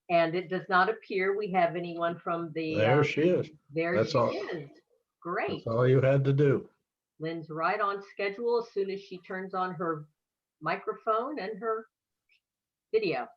And it does not appear we have anyone from the. There she is. There That's she all. is. Great. That's all you had to do. Lynn's right on schedule as soon as she turns on her microphone and her video.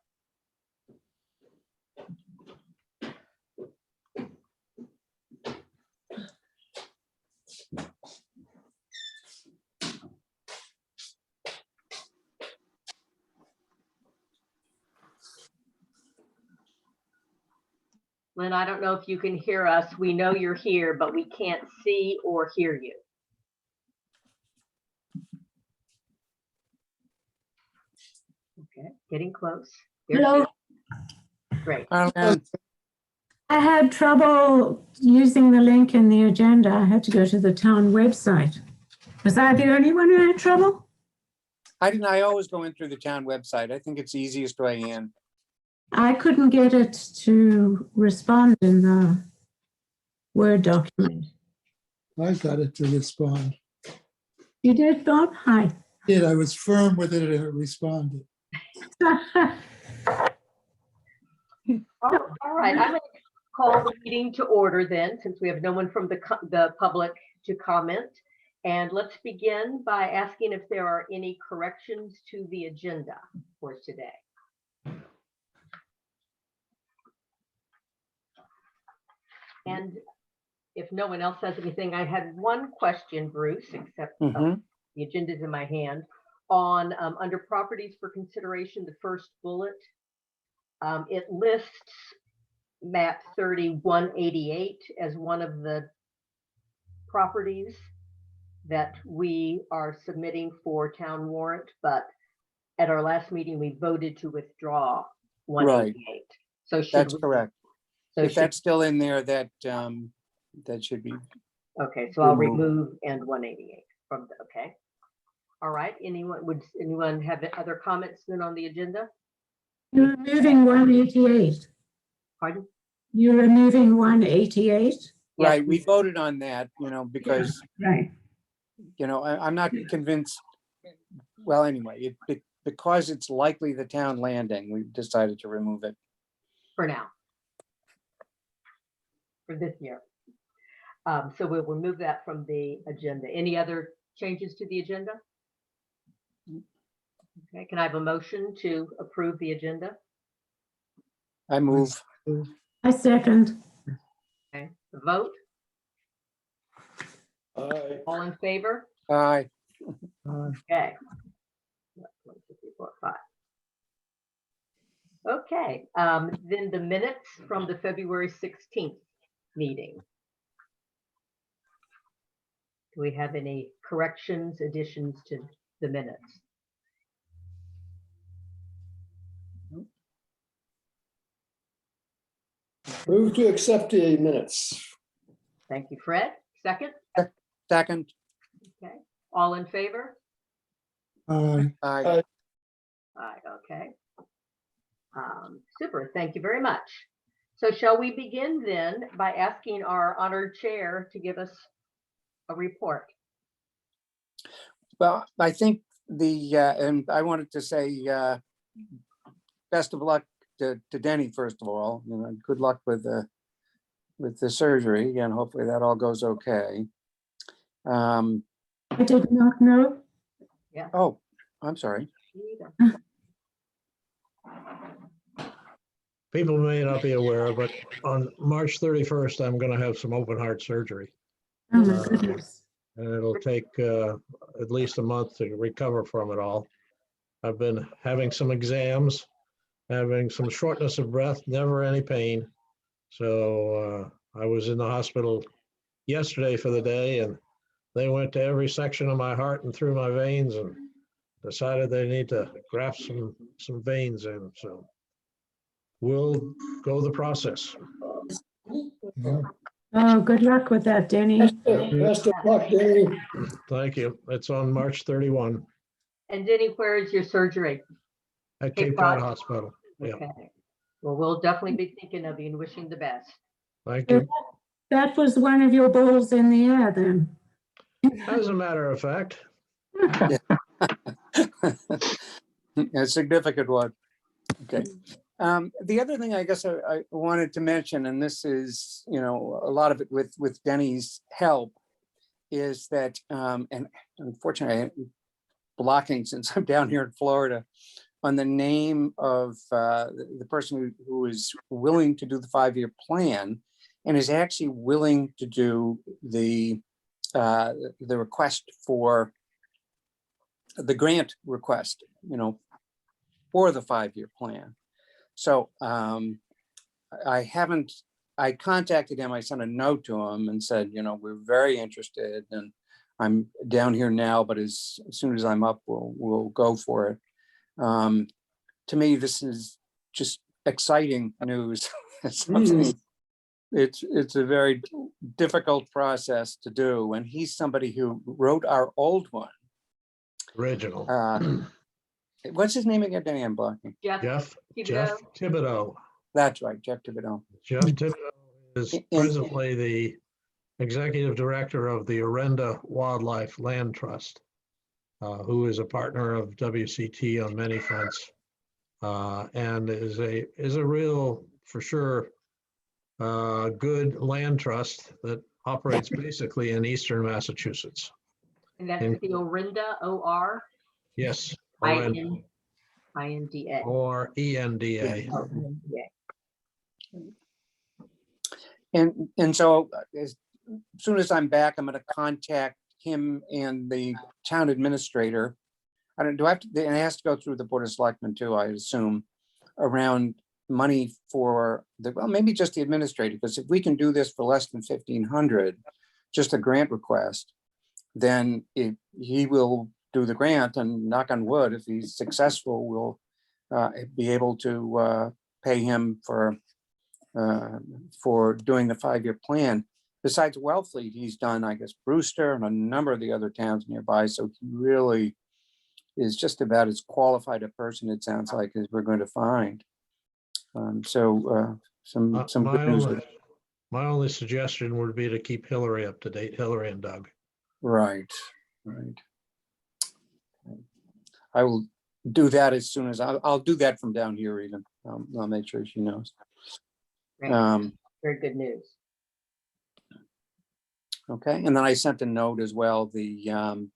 Lynn, I don't know if you can hear us. We know you're here, but we can't see or hear you. Okay, getting close. There Hello. Great. I had trouble using the link in the agenda. I had to go to the town website. Was I the only one who had trouble? I didn't. I always go in through the town website. I think it's the easiest way in. I couldn't get it to respond in the Word document. I got it to respond. You did, Bob? Hi. I was firm with it and it responded. All right, I'm going to call the meeting to order then, since we have no one from the public to comment. And let's begin by asking if there are any corrections to the agenda for today. And if no one else has anything, I had one question, Bruce, except the agenda's in my hand, on under properties for consideration, the first bullet. It lists map 3188 as one of the properties that we are submitting for town warrant, but at our last meeting, we voted to withdraw 188. So That's correct. So if that's still in there, that that should be. Okay, so I'll remove and 188 from the, okay. All right, would anyone have other comments then on the agenda? You're removing 188. Pardon? You're removing 188? Right, Yes. we voted on that, because, Right. I'm not convinced. Well, anyway, because it's likely the town landing, we decided to remove it. For now. For this year. So we'll remove that from the agenda. Any other changes to the agenda? Okay, can I have a motion to approve the agenda? I move. I second. Okay, the vote, Aye. all in favor? Aye. Okay. 1, 2, 3, 4, 5. Okay, then the minutes from the February 16th meeting. Do we have any corrections, additions to the minutes? Move to accept the minutes. Thank you, Fred. Second? Second. Okay, all in favor? Aye. Aye, okay. Super, thank you very much. So shall we begin then by asking our honored chair to give us a report? Well, I think and I wanted to say best of luck to Denny, first of all. Good luck with the surgery, and hopefully that all goes okay. I did not know. Yeah. Oh, I'm sorry. People may not be aware, but on March 31st, I'm going to have some open heart surgery. Oh my goodness. And it'll take at least a month to recover from it all. I've been having some exams, having some shortness of breath, never any pain. So I was in the hospital yesterday for the day, and they went to every section of my heart and through my veins and decided they need to graft some veins in. So we'll go the process. Yeah. Oh, good luck with that, Denny. Best of luck, Danny. Thank you. It's on March 31 And Denny, where is your surgery? at Cape Cape Cod Cod? Hospital. Yeah, Okay. Well, we'll definitely be thinking of you and wishing the best. thank you. That was one of your balls in the air then. As a matter of fact, A significant one. Okay. The other thing I guess I wanted to mention, and this is, you know, a lot of it with Denny's help, is that, and unfortunately, I'm blocking since I'm down here in Florida, on the name of the person who is willing to do the 5-year plan and is actually willing to do the request for the grant request, you know, for the 5-year plan. So I contacted him, I sent a note to him and said, you know, we're very interested and I'm down here now, but as soon as I'm up, we'll go for it. To me, this is just exciting news. It's a very difficult process to do. And he's somebody who wrote our old one. Original. What's his name again, Danny? I'm blocking. Jeff Thibodeau. That's right, Jeff Thibodeau. Jeff Thibodeau is presently the executive director of the Orenda Wildlife Land Trust, who is a partner of WCT on many fronts, and is a real, for sure, good land trust that operates basically in eastern Massachusetts. And that's the Orenda, O-R? Yes. I-N-D-A. Or ENDA. Oh, yeah. And so as soon as I'm back, I'm going to contact him and the town administrator. Do I have to, and it has to go through the Board of Selectmen too, I assume, around money for well, maybe just the administrator, because if we can do this for less than 1,500, just a grant request, then he will do the grant, and knock on wood, if he's successful, we'll be able to pay him for doing the 5-year plan. Besides Wellfleet, he's done, I guess, Brewster and a number of the other towns nearby. So he really is just about as qualified a person, it sounds like, as we're going to find. Some good news. My only suggestion would be to keep Hillary up to date, Hillary and Doug. Right. I will do that as soon as I'll do that from down here even. I'll make sure she knows. Right. Very good news. Okay, and then I sent a note as well. The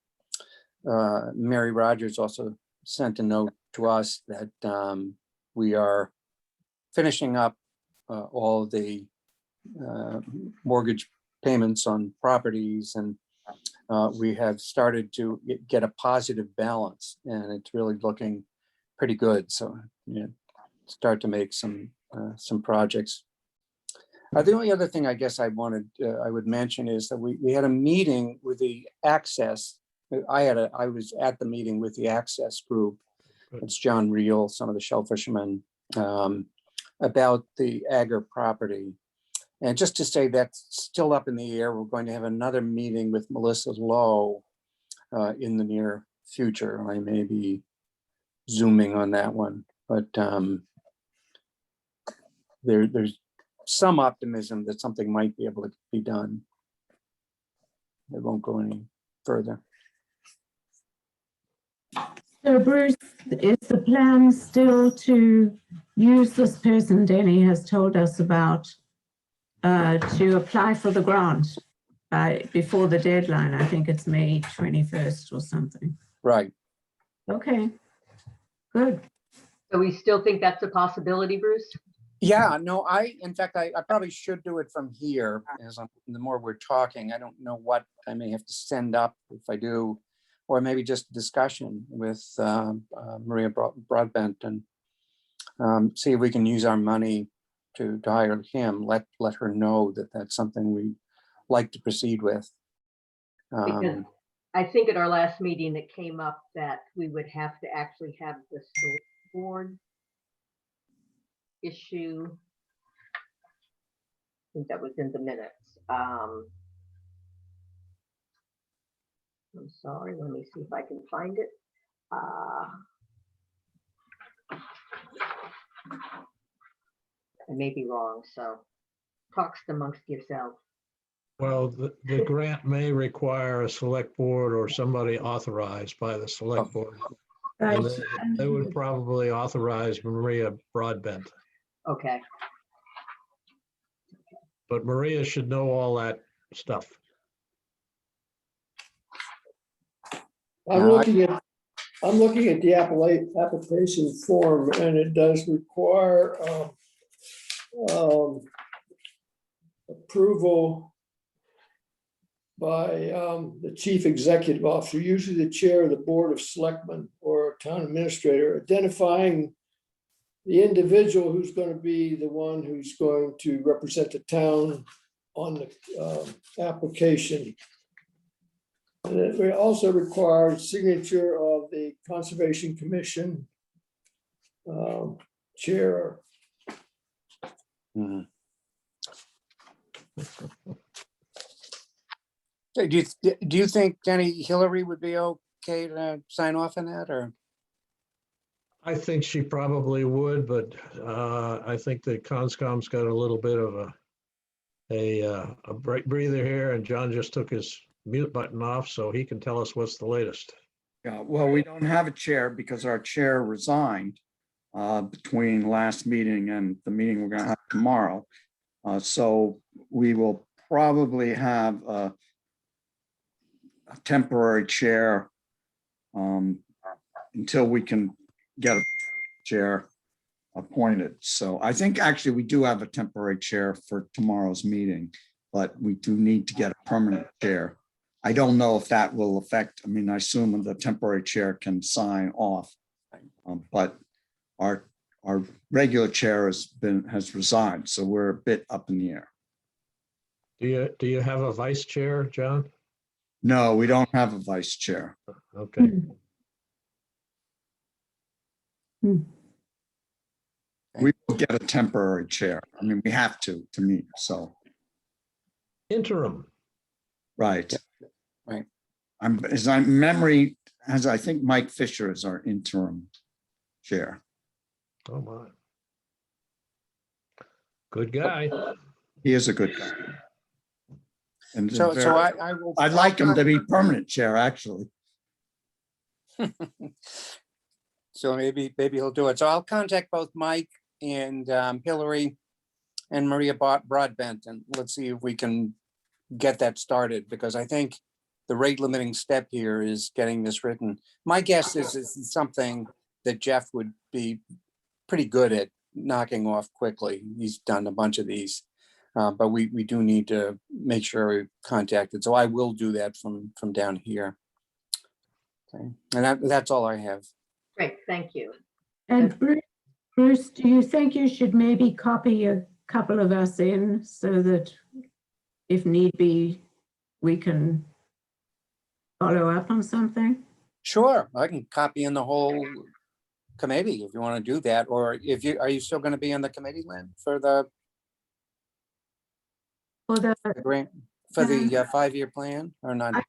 Mary Rogers also sent a note to us that we are finishing up all of the mortgage payments on properties, and we have started to get a positive balance, and it's really looking pretty good. So, you know, start to make some projects. The only other thing I guess I would mention is that we had a meeting with the Access. I was at the meeting with the Access group. It's John Reel, some of the shell fishermen, about the Agar property. And just to say that's still up in the air. We're going to have another meeting with Melissa Lowe in the near future. I may be zooming on that one, but there's some optimism that something might be able to be done. It won't go any further. So Bruce, is the plan still to use this person Denny has told us about to apply for the grant before the deadline? I think it's May 21st or something. Right. Okay, good. So we still think that's a possibility, Bruce? Yeah, no, in fact, I probably should do it from here, as the more we're talking. I don't know what I may have to send up if I do, or maybe just discussion with Maria Broadbent and see if we can use our money to hire him. Let her know that that's something we like to proceed with. Because I think at our last meeting it came up that we would have to actually have the select board issue. I think that was in the minutes. I'm sorry, let me see if I can find it. I may be wrong, so talks amongst yourselves. Well, the grant may require a select board or somebody authorized by the select board Right. And they would probably authorize Maria Broadbent. Okay, But Maria should know all that stuff. I'm No, I- looking at the application form, and it does require approval by the chief executive officer, usually the chair of the board of selectmen or town administrator, identifying the individual who's going to be the one who's going to represent the town on the application. And it also requires signature of the Conservation Commission chair. Mhm. So do you think Denny Hillary would be okay to sign off on that, or? I think she probably would, but I think the Conscom's got a little bit of a break breather here, and John just took his mute button off, so he can tell us what's the latest. Yeah, well, we don't have a chair because our chair resigned between last meeting and the meeting we're gonna have tomorrow. So we will probably have a temporary chair until we can get a chair appointed. So I think actually we do have a temporary chair for tomorrow's meeting, but we do need to get a permanent chair. I don't know if that will affect, I mean, I assume the temporary chair can sign off. But our regular chair has resigned, so we're a bit up in the air. Do you have a vice chair, John? No, we don't have a vice chair. Okay. We will get a temporary chair. I mean, we have to meet, so, Interim. right. Right. Memory has, I think Mike Fisher is our interim chair. Oh, my. Good guy. He is a good guy. And So very- I will. I'd like him to be permanent chair, actually. So maybe he'll do it. So I'll contact both Mike and Hillary and Maria Broadbent, and let's see if we can get that started, because I think the rate limiting step here is getting this written. My guess is this is something that Jeff would be pretty good at knocking off quickly. He's done a bunch of these, but we do need to make sure we contact it. So I will do that from down here. Okay, and that's all I have. great, thank you. And Bruce, do you think you should maybe copy a couple of us in so that if need be, we can follow up on something? Sure, I can copy in the whole committee if you want to do that, or are you still going to be on the committee, Lynn, for the For the, grant, for the 5-year plan, or not?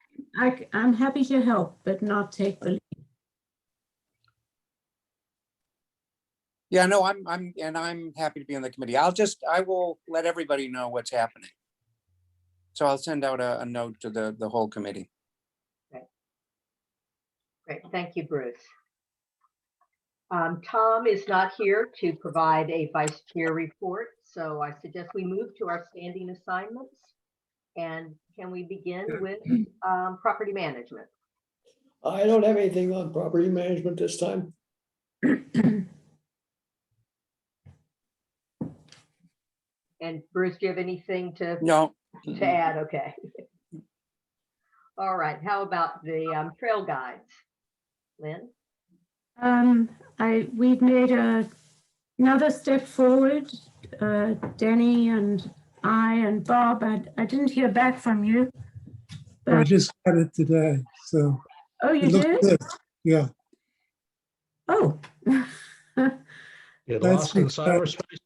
I'm happy to help, but not take the lead. Yeah, no, I'm happy to be on the committee. I will let everybody know what's happening. So I'll send out a note to the whole committee. Great, thank you, Bruce. Tom is not here to provide a vice chair report, so I suggest we move to our standing assignments. And can we begin with property management? I don't have anything on property management this time. And Bruce, do you have anything to No, add? Okay. All right, how about the trail guides? Lynn? We've made another step forward. Denny and I and Bob, I didn't hear back from you. I just got it today, so. Oh, you it looks did? good. Yeah, Oh. Get That's lost in because- cyberspace.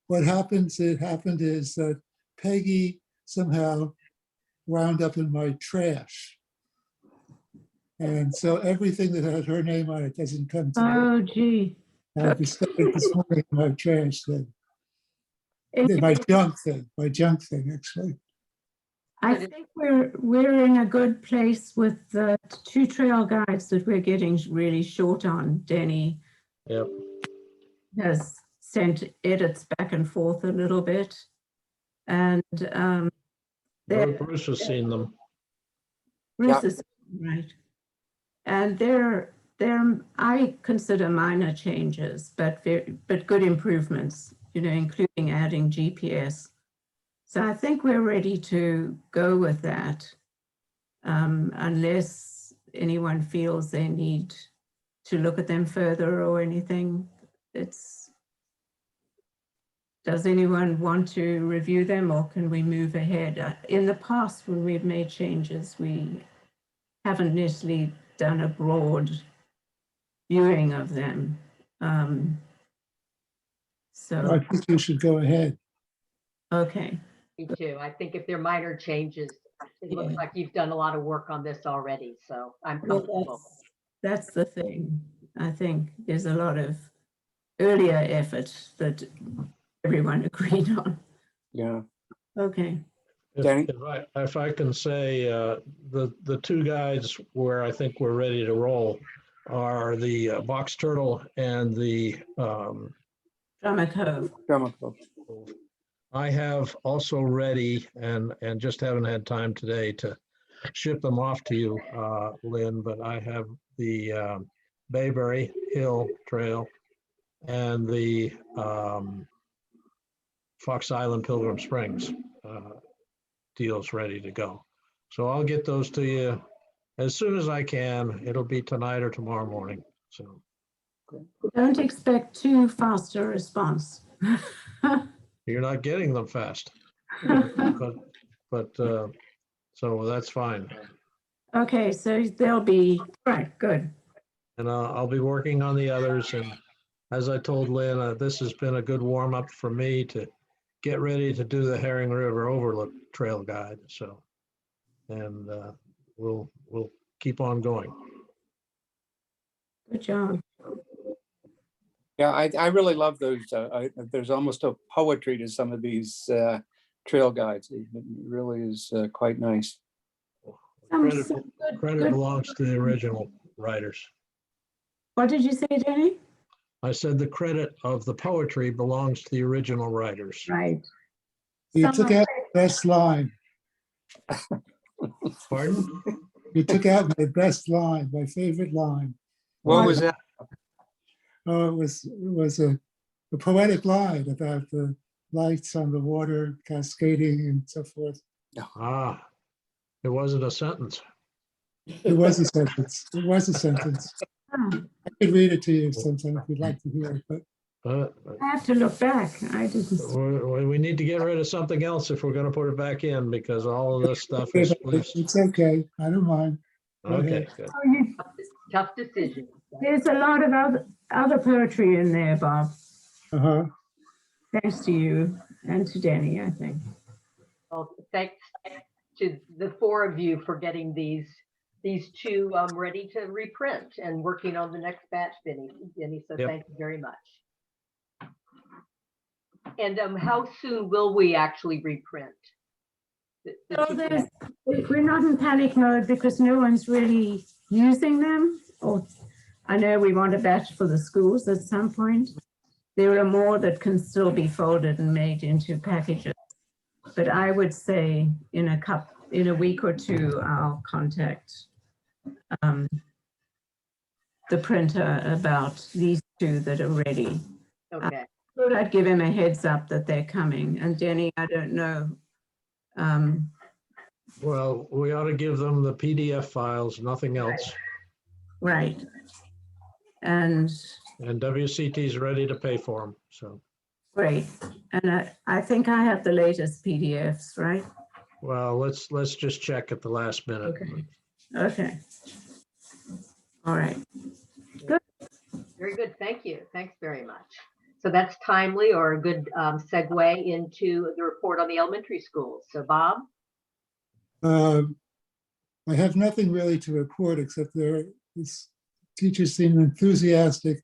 what happened is that Peggy somehow wound up in my trash. And so everything that had her name on it doesn't come to me. Oh, gee. I discovered this morning in my trash thing, It- my junk thing, actually. I Good. think we're in a good place with the 2 trail guides that we're getting really short on. Denny Yep. has sent edits back and forth a little bit. And Bruce has seen them. Bruce is right. And they're I consider minor changes, but good improvements, you know, including adding GPS. So I think we're ready to go with that, unless anyone feels they need to look at them further or anything. Does anyone want to review them, or can we move ahead? In the past, when we've made changes, we haven't necessarily done a broad viewing of them. I So, think you should go ahead. okay. Me too. I think if they're minor changes, it looks Yeah. like you've done a lot of work on this already, so I'm Well, comfortable. that's the thing. I think there's a lot of earlier effort that everyone agreed on. Yeah. Okay. Danny? If I can say, the 2 guides where I think we're ready to roll are the box turtle and the Drummer Cove. Chemical. I have also ready and just haven't had time today to ship them off to you, Lynn, but I have the Bayberry Hill Trail and the Fox Island Pilgrim Springs deals ready to go. So I'll get those to you as soon as I can. It'll be tonight or tomorrow morning. So Don't expect too fast a response. you're not getting them fast, but so that's fine. Okay, so they'll be, right, good. And I'll be working on the others. And as I told Lynn, this has been a good warm up for me to get ready to do the Herring River Overlook Trail Guide. So, and we'll keep on going. Good job. Yeah, I really love those. There's almost a poetry to some of these trail guides. It really is quite nice. Credit belongs to the original writers. What did you say, Danny? I said the credit of the poetry belongs to the original writers. Right. You took out the best line. Pardon? You took out my best line, my favorite line. What was that? Oh, it was a poetic line about the lights on the water cascading and so forth. Ah, it wasn't a sentence. It was a sentence. It was a sentence. Oh, I could read it to you sometime if you'd like to hear it, but I have to look back. I didn't. We need to get rid of something else if we're going to put it back in, because all of this stuff is. it's okay. I don't mind. Go Okay, ahead. good. Oh, Tough decision. there's a lot of other poetry in there, Bob. Uh-huh. Thanks to you and to Danny, I think. Well, thanks to the 4 of you for getting these 2 ready to reprint and working on the next batch, Benny. So Yep. thank you very much. And how soon will we actually reprint? So we're not in panic mode because no one's really using them. Or I know we want a batch for the schools at some point. There are more that can still be folded and made into packages. But I would say in a week or 2, I'll contact the printer about these 2 that are ready. Okay. Thought I'd give him a heads up that they're coming. And Denny, I don't know. Well, we ought to give them the PDF files, nothing else. Right. And And WCT's ready to pay for them, so. great. And I think I have the latest PDFs, right? Well, let's just check at the last minute. Okay. Okay. All right. Very good. Thank you. Thanks very much. So that's timely, or a good segue into the report on the elementary schools. So Bob? I have nothing really to report except teachers seem enthusiastic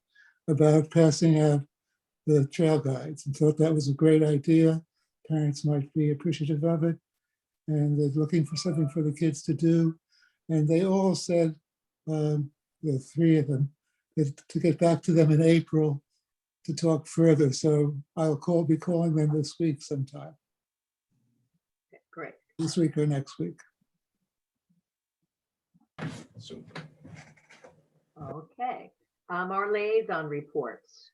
about passing out the trail guides and thought that was a great idea. Parents might be appreciative of it. and they're looking for something for the kids to do. And they all said, the three of them, that to get back to them in April to talk further. So I'll be calling them this week sometime, Great. this week or next week. Okay. Our liaison reports.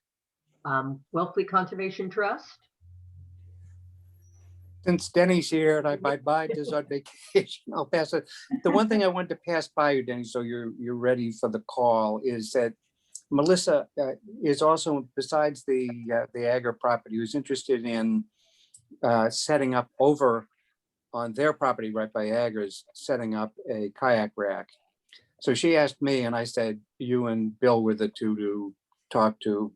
Wellfleet Conservation Trust. Since Denny's here and my bite is on vacation, I'll pass it. The one thing I wanted to pass by you, Denny, so you're ready for the call, is that Melissa is also, besides the Agra property, who's interested in setting up over on their property right by Agra's, setting up a kayak rack. So she asked me, and I said, you and Bill were the two to talk to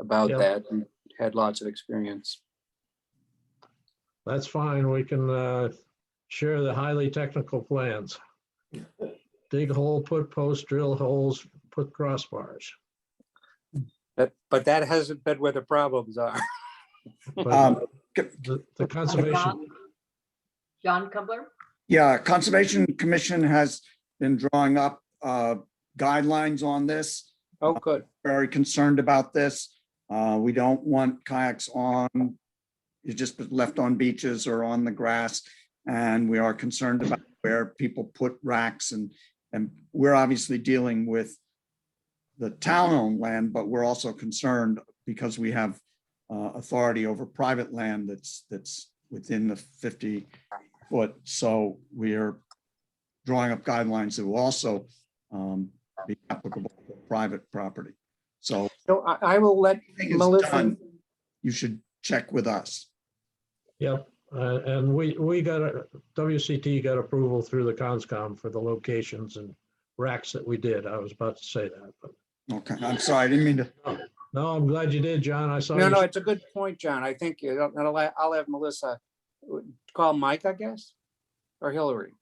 about Yeah. that. And had lots of experience. That's fine. We can share the highly technical plans. Dig a hole, put posts, drill holes, put crossbars. But that hasn't been where the problems are. But the conservation, John Kubler. Yeah, Conservation Commission has been drawing up guidelines on this. Oh, good. Very concerned about this. We don't want kayaks you just left on beaches or on the grass. And we are concerned about where people put racks, and we're obviously dealing with the town-owned land, but we're also concerned because we have authority over private land that's within the 50 foot. So we are drawing up guidelines that will also be applicable to private property. So I will let everything is Melissa. done. You should check with us. yep. And we got WCT got approval through the CONSCOM for the locations and racks that we did. I was about to say that, but Okay, I'm sorry, I didn't mean to. no, I'm glad you did, John. I saw. No, you- it's a good point, John. I think I'll have Melissa call Mike, I guess, or Hillary.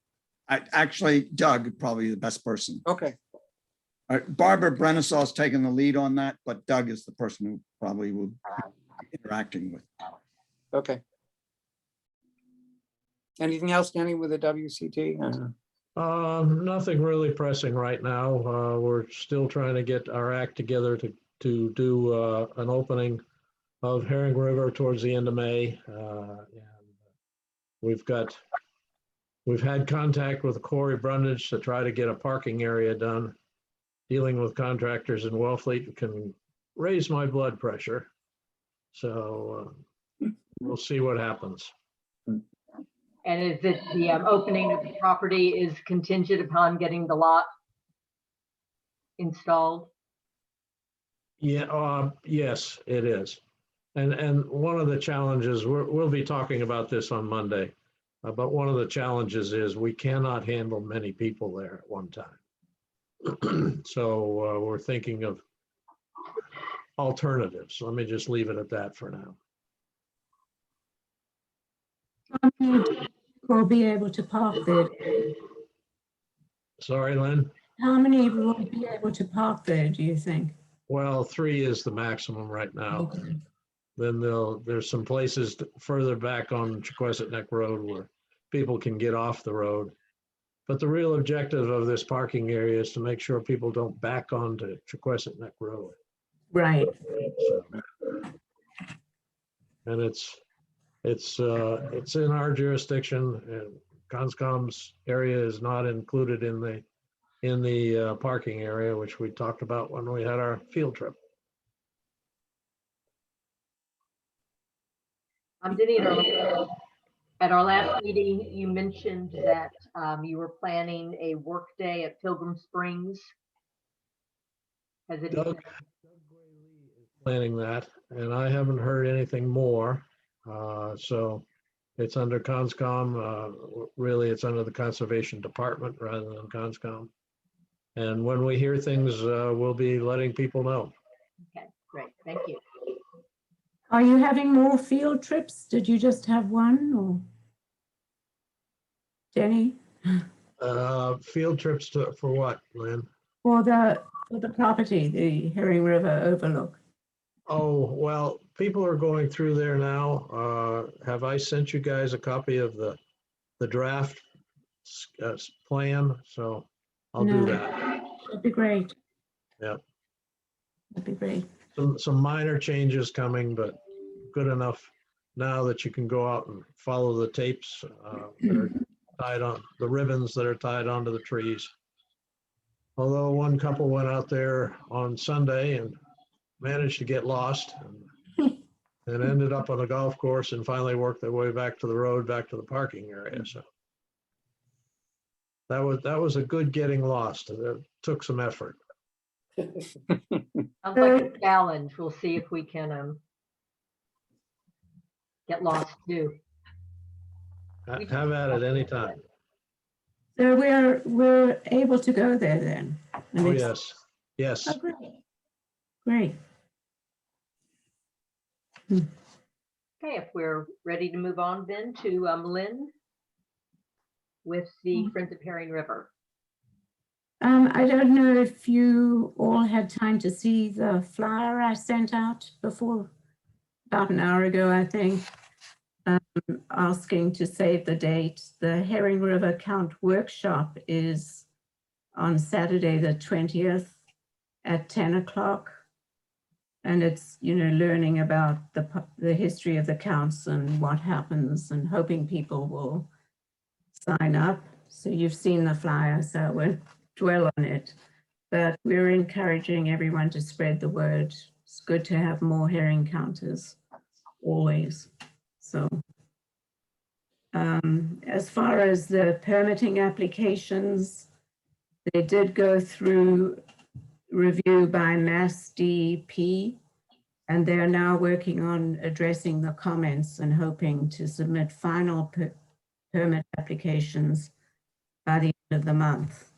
Actually, Doug, probably the best person. Okay. Barbara Brennesaw's taking the lead on that, but Doug is the person who probably will be interacting with. Okay. Anything else, Danny, with the WCT? Nothing really pressing right now. We're still trying to get our act together to do an opening of Herring River towards the end of May. And we've had contact with Corey Brundage to try to get a parking area done. Dealing with contractors in Wellfleet can raise my blood pressure. So we'll see what happens. And is it the opening of the property is contingent upon getting the lot installed? Yeah, yes, it is. And one of the challenges, we'll be talking about this on Monday, but one of the challenges is we cannot handle many people there at one time. So we're thinking of alternatives. Let me just leave it at that for now. How many people will be able to park there? Sorry, Lynn. How many will be able to park there, do you think? Well, 3 is the maximum right now. Okay. Then there's some places further back on Chequesset Neck Road where people can get off the road. But the real objective of this parking area is to make sure people don't back onto Chequesset Neck Road. Right. So, and it's in our jurisdiction, and CONSCOM's area is not included in the parking area, which we talked about when we had our field trip. Denny, at our last meeting, you mentioned that you were planning a work day at Pilgrim Springs. Has it? Doug is planning that, and I haven't heard anything more. So it's under CONSCOM. Really, it's under the Conservation Department rather than CONSCOM. And when we hear things, we'll be letting people know. Okay, great. Thank you. Are you having more field trips? Did you just have one, or? Jenny? Field trips for what, Lynn? For the property, the Herring River overlook. Oh, well, people are going through there now. Have I sent you guys a copy of the the draft plan, so I'll do No. that. That'd be great. Yeah. That'd be great. Some minor changes coming, but good enough now that you can go out and follow the tapes that are tied on, the ribbons that are tied onto the trees. Although one couple went out there on Sunday and managed to get lost and ended up on a golf course and finally worked their way back to the road, back to the parking area. So that was a good getting lost. It took some effort. Sounds like a challenge. We'll see if we can get lost too. Have at it anytime. So we're able to go there then. The Oh, next- yes. Yes. Oh, great. Great. Okay, if we're ready to move on then to Lynn with the Friends of Herring River. I don't know if you all had time to see the flyer I sent out before, about an hour ago, I think, asking to save the date. The Herring River Count Workshop is on Saturday, the 20th at 10 o'clock. And it's, learning about the history of the counts and what happens and hoping people will sign up. So you've seen the flyer, so I won't dwell on it. But we're encouraging everyone to spread the word. It's good to have more herring counters, always. So as far as the permitting applications, they did go through review by Mass DEP, and they're now working on addressing the comments and hoping to submit final permit applications by the end of the month.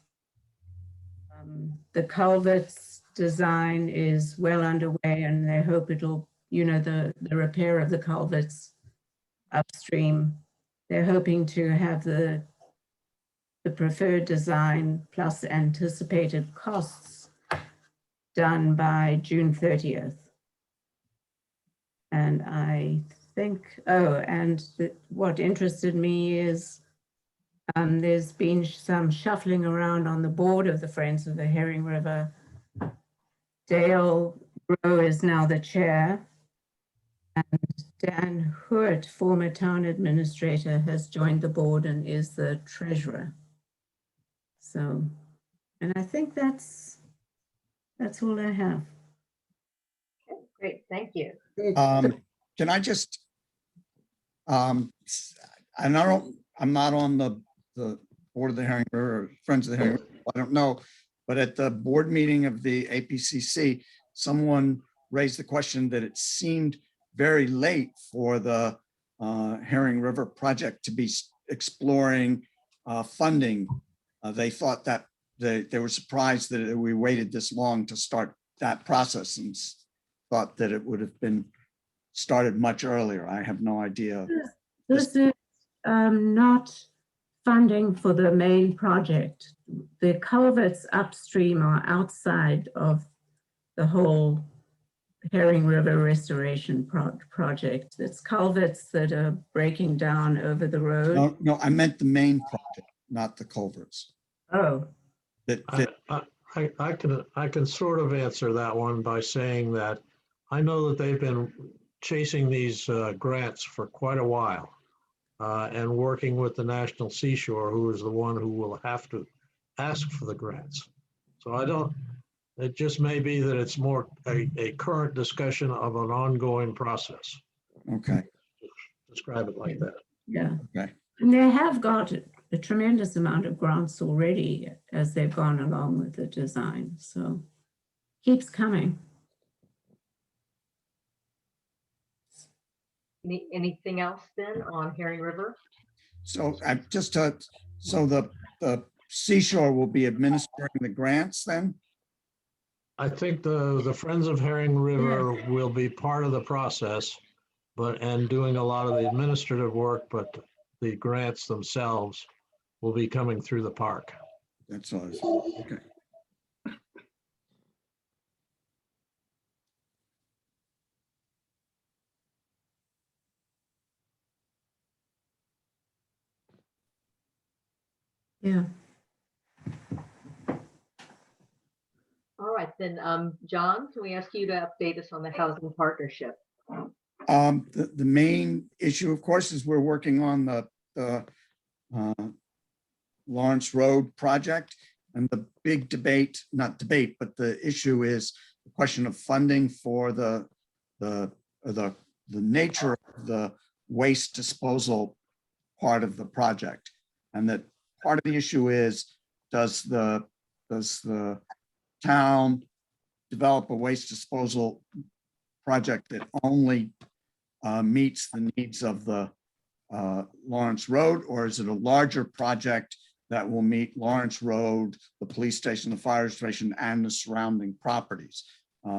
The culverts design is well underway, and they hope it'll, the repair of the culverts upstream. They're hoping to have the preferred design plus anticipated costs done by June 30th. And I think, what interested me is there's been some shuffling around on the board of the Friends of the Herring River. Dale Rowe is now the chair, and Dan Hurt, former town administrator, has joined the board and is the treasurer. So, and I think that's all I have. Okay, great, thank you. Can I just, I'm not on the board of the Herring River, Friends of the Herring River, I don't know, but at the board meeting of the APCC, someone raised the question that it seemed very late for the Herring River project to be exploring funding. They thought that they were surprised that we waited this long to start that process and thought that it would have been started much earlier. I have no idea. This is not funding for the main project. The culverts upstream are outside of the whole Herring River Restoration project. It's culverts that are breaking down over the road. No, I meant the main project, not the culverts. Oh, I can sort of answer that one by saying that I know that they've been chasing these grants for quite a while and working with the National Seashore, who is the one who will have to ask for the grants. So it just may be that it's more a current discussion of an ongoing process. Okay. Describe it like that. yeah. Okay. And they have got a tremendous amount of grants already as they've gone along with the design. So keeps coming. Anything else then on Herring River? So I just, so the Seashore will be administering the grants then? I think the Friends of Herring River will be part of the process, and doing a lot of the administrative work, but the grants themselves will be coming through the park. That's all. Okay. Yeah. All right, then, John, can we ask you to update us on the housing partnership? The main issue, of course, is we're working on the Lawrence Road project. And the big debate, not debate, but the issue is the question of funding for the nature of the waste disposal part of the project. And that part of the issue is, does the town develop a waste disposal project that only meets the needs of the Lawrence Road, or is it a larger project that will meet Lawrence Road, the police station, the fire station, and the surrounding properties?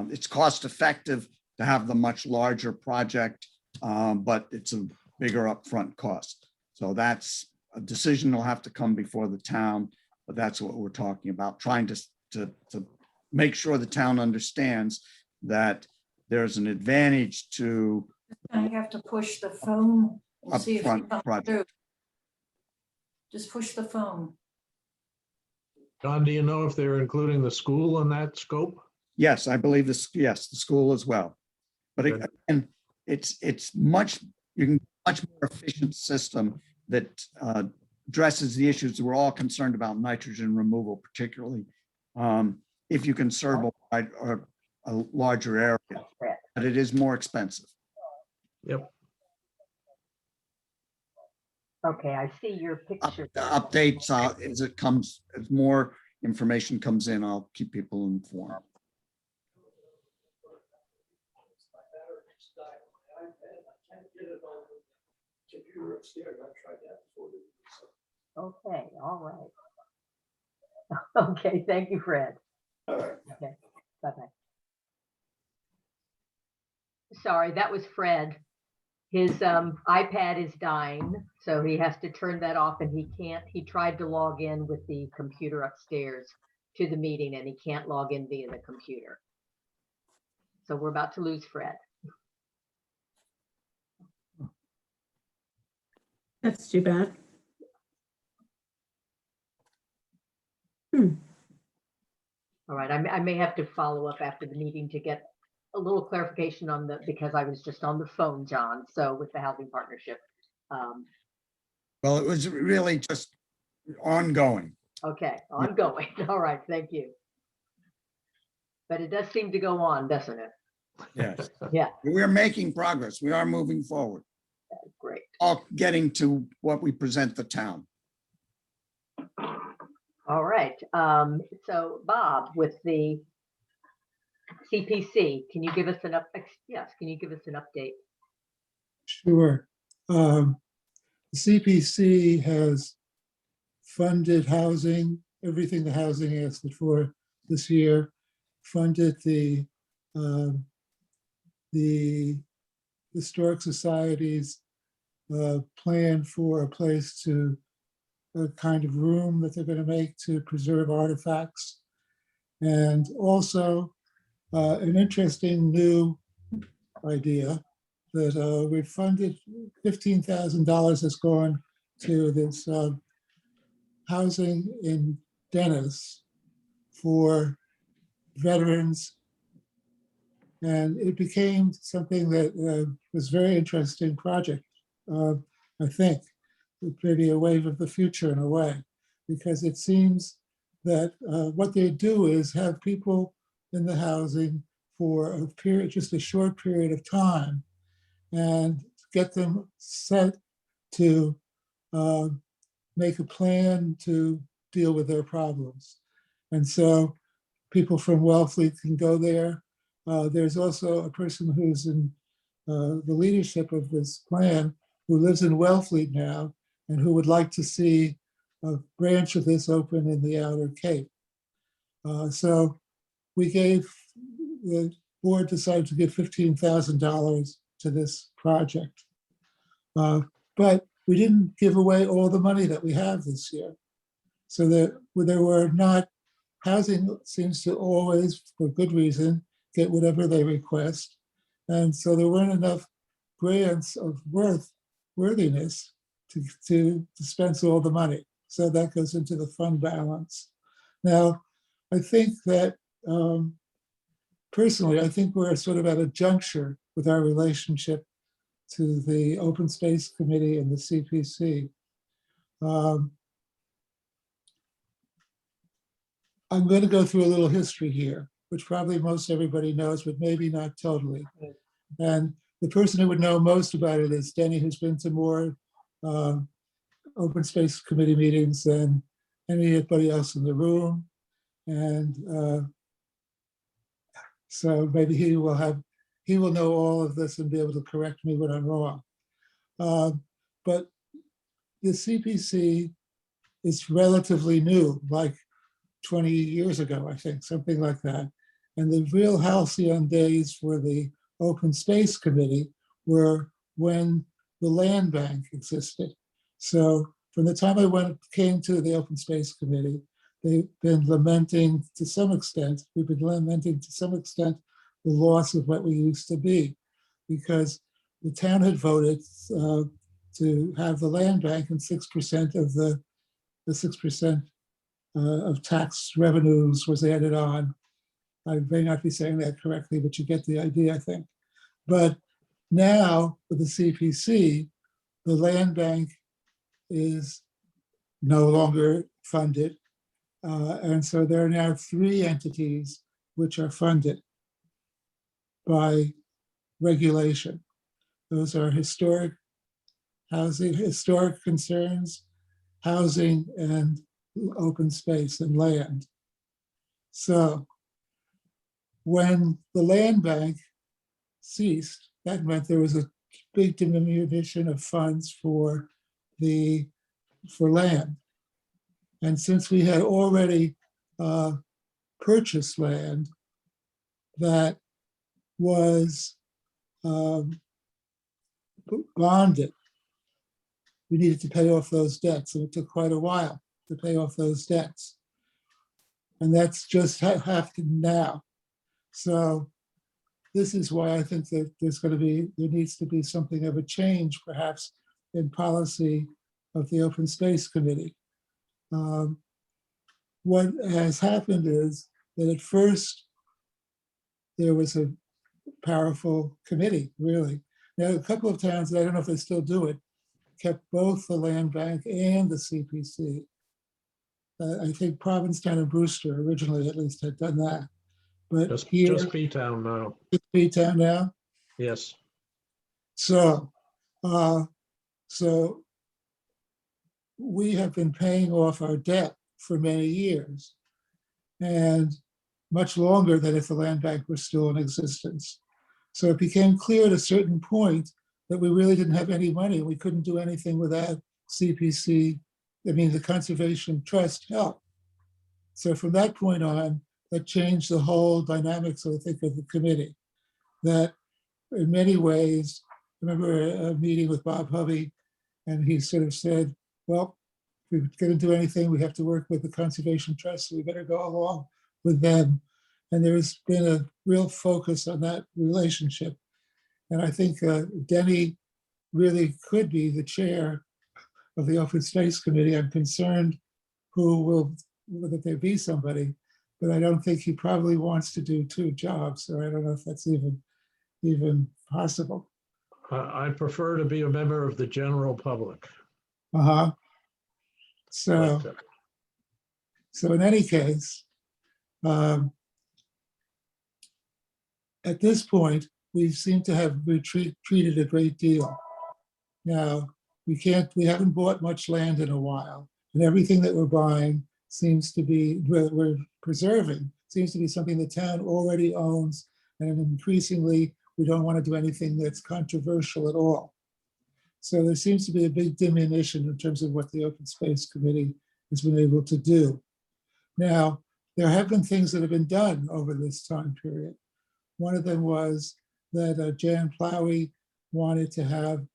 It's cost effective to have the much larger project, but it's a bigger upfront cost. So that's a decision that'll have to come before the town, but that's what we're talking about, trying to make sure the town understands that there's an advantage to I have to push the phone. We'll see if it upfront comes project. through. Just push the phone. John, do you know if they're including the school in that scope? Yes, I believe this, yes, the school as well. But Good. again, it's much, you can much more efficient system that addresses the issues that we're all concerned about, nitrogen removal particularly. If you can serve a larger area, but it is more expensive. Yep. Okay, I see your picture. Updates as it comes, as more information comes in, I'll keep people informed. Okay, all right. Okay, thank you, Fred. All right. Okay, bye-bye. Sorry, that was Fred. His iPad is dying, so he has to turn that off, and he can't. He tried to log in with the computer upstairs to the meeting, and he can't log in via the computer. So we're about to lose Fred. That's too bad. All right, I may have to follow up after the meeting to get a little clarification on because I was just on the phone, John, so with the housing partnership. Well, it was really just ongoing. Okay, ongoing. All right, thank you. But it does seem to go on, doesn't it? Yes. Yeah. We're making progress. We are moving forward, Great. all getting to what we present the town. All right. So Bob, with the CPC, can you give us an yes, can you give us an update? Sure. The CPC has funded housing, everything the housing asked it for this year, funded the Historic Society's plan for a place to, a kind of room that they're going to make to preserve artifacts. And also an interesting new idea that we funded $15,000 has gone to this housing in Dennis for veterans. And it became something that was a very interesting project, I think. Maybe a wave of the future in a way, because it seems that what they do is have people in the housing for a period, just a short period of time, and get them set to make a plan to deal with their problems. And so people from Wellfleet can go there. There's also a person who's in the leadership of this plan who lives in Wellfleet now and who would like to see a branch of this open in the Outer Cape. So the board decided to give $15,000 to this project. But we didn't give away all the money that we have this year. So there were not, housing seems to always, for good reason, get whatever they request. And so there weren't enough grants of worthiness to dispense all the money. So that goes into the fund balance. Now, I think that personally, I think we're sort of at a juncture with our relationship to the Open Space Committee and the CPC. I'm going to go through a little history here, which probably most everybody knows, but maybe not totally. And the person who would know most about it is Denny, who's been to more Open Space Committee meetings than anybody else in the room. And so maybe he will know all of this and be able to correct me when I'm wrong. But the CPC is relatively new, like 20 years ago, I think, something like that. And the real halcyon days for the Open Space Committee were when the land bank existed. So from the time I came to the Open Space Committee, they've been lamenting to some extent, the loss of what we used to be, because the town had voted to have the land bank, and 6% of the 6% of tax revenues was added on. I may not be saying that correctly, but you get the idea, I think. But now with the CPC, the land bank is no longer funded. And so there are now 3 entities which are funded by regulation. Those are historic housing, historic concerns, housing, and open space and land. So when the land bank ceased, that meant there was a big diminution of funds for land. And since we had already purchased land that was bonded, we needed to pay off those debts, and it took quite a while to pay off those debts. And that's just happened now. So this is why I think that there needs to be something of a change, perhaps, in policy of the Open Space Committee. What has happened is that at first there was a powerful committee, really. Now, a couple of towns, I don't know if they still do it, kept both the land bank and the CPC. I think Provincetown and Brewster originally, at least, had done that. But here, Just B-Town now. B-Town now. Yes. So we have been paying off our debt for many years, and much longer than if the land bank were still in existence. So it became clear at a certain point that we really didn't have any money. We couldn't do anything without CPC, the Conservation Trust help. So from that point on, that changed the whole dynamics, I think, of the committee. That in many ways, I remember a meeting with Bob Hovey, and he sort of said, well, if we're going to do anything, we have to work with the Conservation Trust, so we better go along with them. And there's been a real focus on that relationship. And I think Denny really could be the chair of the Open Space Committee. I'm concerned whether there be somebody, but I don't think he probably wants to do 2 jobs. So I don't know if that's even possible. I prefer to be a member of the general public. So in any case, at this point, we seem to have retreated a great deal. Now, we haven't bought much land in a while, and everything that we're buying we're preserving, seems to be something the town already owns, and increasingly, we don't want to do anything that's controversial at all. So there seems to be a big diminution in terms of what the Open Space Committee has been able to do. Now, there have been things that have been done over this time period. One of them was that Jan Plowey wanted to have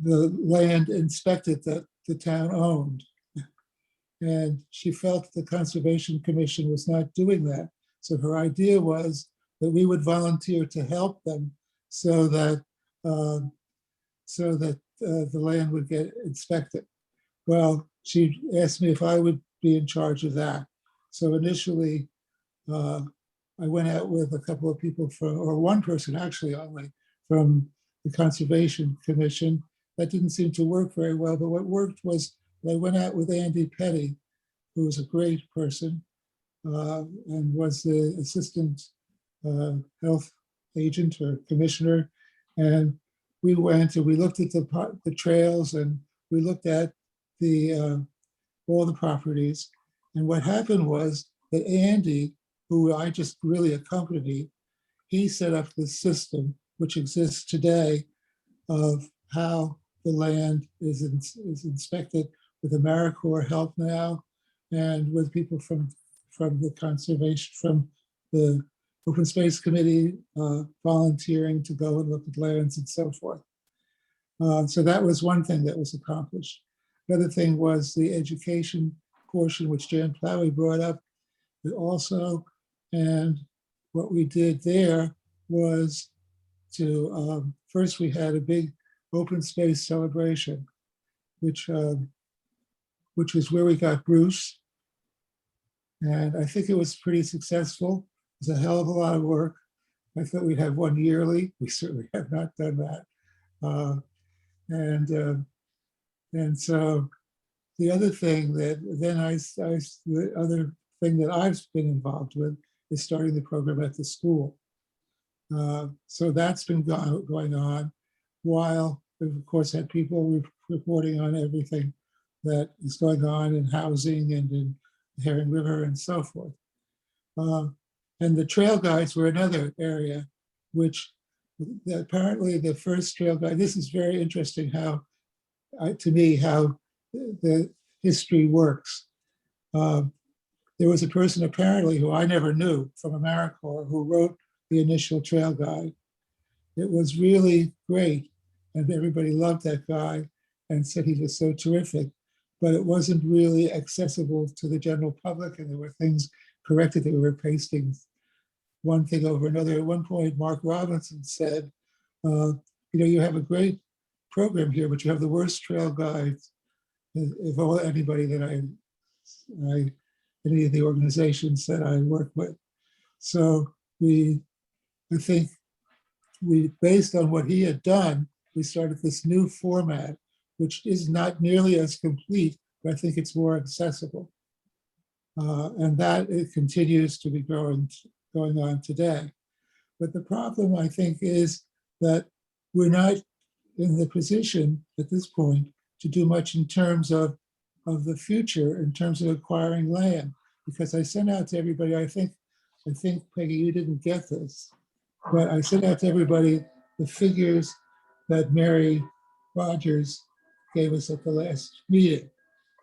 the land inspected that the town owned. And she felt the Conservation Commission was not doing that. So her idea was that we would volunteer to help them so that the land would get inspected. Well, she asked me if I would be in charge of that. So initially, I went out with a couple of people from, or one person actually only, from the Conservation Commission. That didn't seem to work very well, but what worked was I went out with Andy Petty, who was a great person and was the assistant health agent or commissioner. And we went and we looked at the trails, and we looked at all the properties. And what happened was that Andy, who I just really accompanied, he set up this system which exists today of how the land is inspected with AmeriCorps help now, and with people from the conservation, from the Open Space Committee volunteering to go and look at lands and so forth. So that was one thing that was accomplished. Another thing was the education portion, which Jan Plowey brought up also. And what we did there was to, first we had a big open space celebration, which was where we got Bruce. And I think it was pretty successful. It was a hell of a lot of work. I thought we'd have one yearly. We certainly have not done that. And so the other thing that then the other thing that I've been involved with is starting the program at the school. So that's been going on while we've of course had people reporting on everything that is going on in housing and in Herring River and so forth. And the trail guides were another area which apparently the first trail guide, this is very interesting how, to me, how the history works. There was a person apparently who I never knew from AmeriCorps who wrote the initial trail guide. It was really great, and everybody loved that guy and said he was so terrific, but it wasn't really accessible to the general public, and there were things corrected that we were pasting one thing over another. At one point, Mark Robinson said, you have a great program here, but you have the worst trail guides of anybody that any of the organizations that I work with. So I think based on what he had done, we started this new format, which is not nearly as complete, but I think it's more accessible. And that it continues to be going on today. But the problem, I think, is that we're not in the position at this point to do much in terms of the future, in terms of acquiring land. Because I sent out to everybody, I think, Peggy, you didn't get this, but I sent out to everybody the figures that Mary Rogers gave us at the last meeting.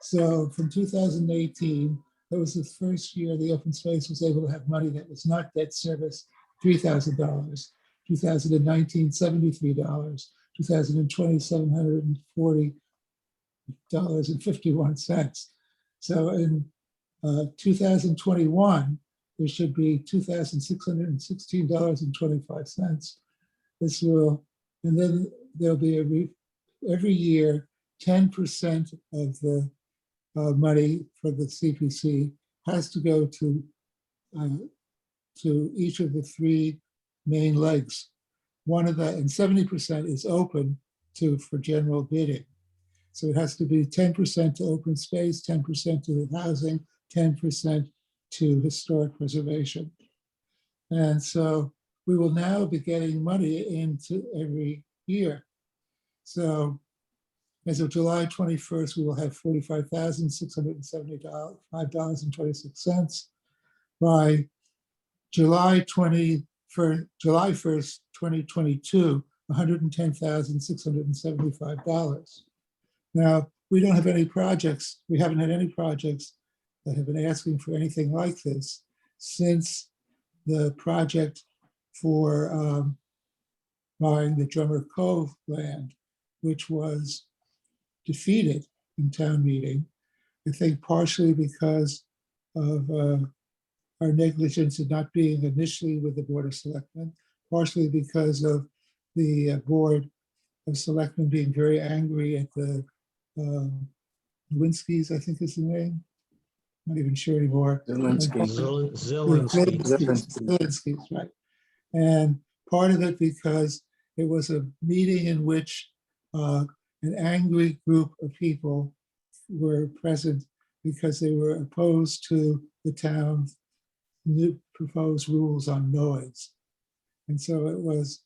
So from 2018, that was the first year the open space was able to have money that was not debt service, $3,000. 2019, $73. 2020, $740.51. So in 2021, there should be $2,616.25. This will, and then there'll be every year, 10% of the money for the CPC has to go to each of the three main legs. One of that, and 70% is open for general bidding. So it has to be 10% to open space, 10% to housing, 10% to historic preservation. And so we will now be getting money into every year. So as of July 21st, we will have $45,675.26. By July 1st, 2022, $110,675. Now, we don't have any projects. We haven't had any projects that have been asking for anything like this since the project for buying the Drummer Cove land, which was defeated in town meeting. I think partially because of our negligence in not being initially with the Board of Selectmen, partially because of the board of selectmen being very angry at the Lewinsky's, I think is the name. Not even sure anymore. Zelensky. Zelensky. Zelensky's, right. And part of it because it was a meeting in which an angry group of people were present because they were opposed to the town's new proposed rules on noise. And so it was,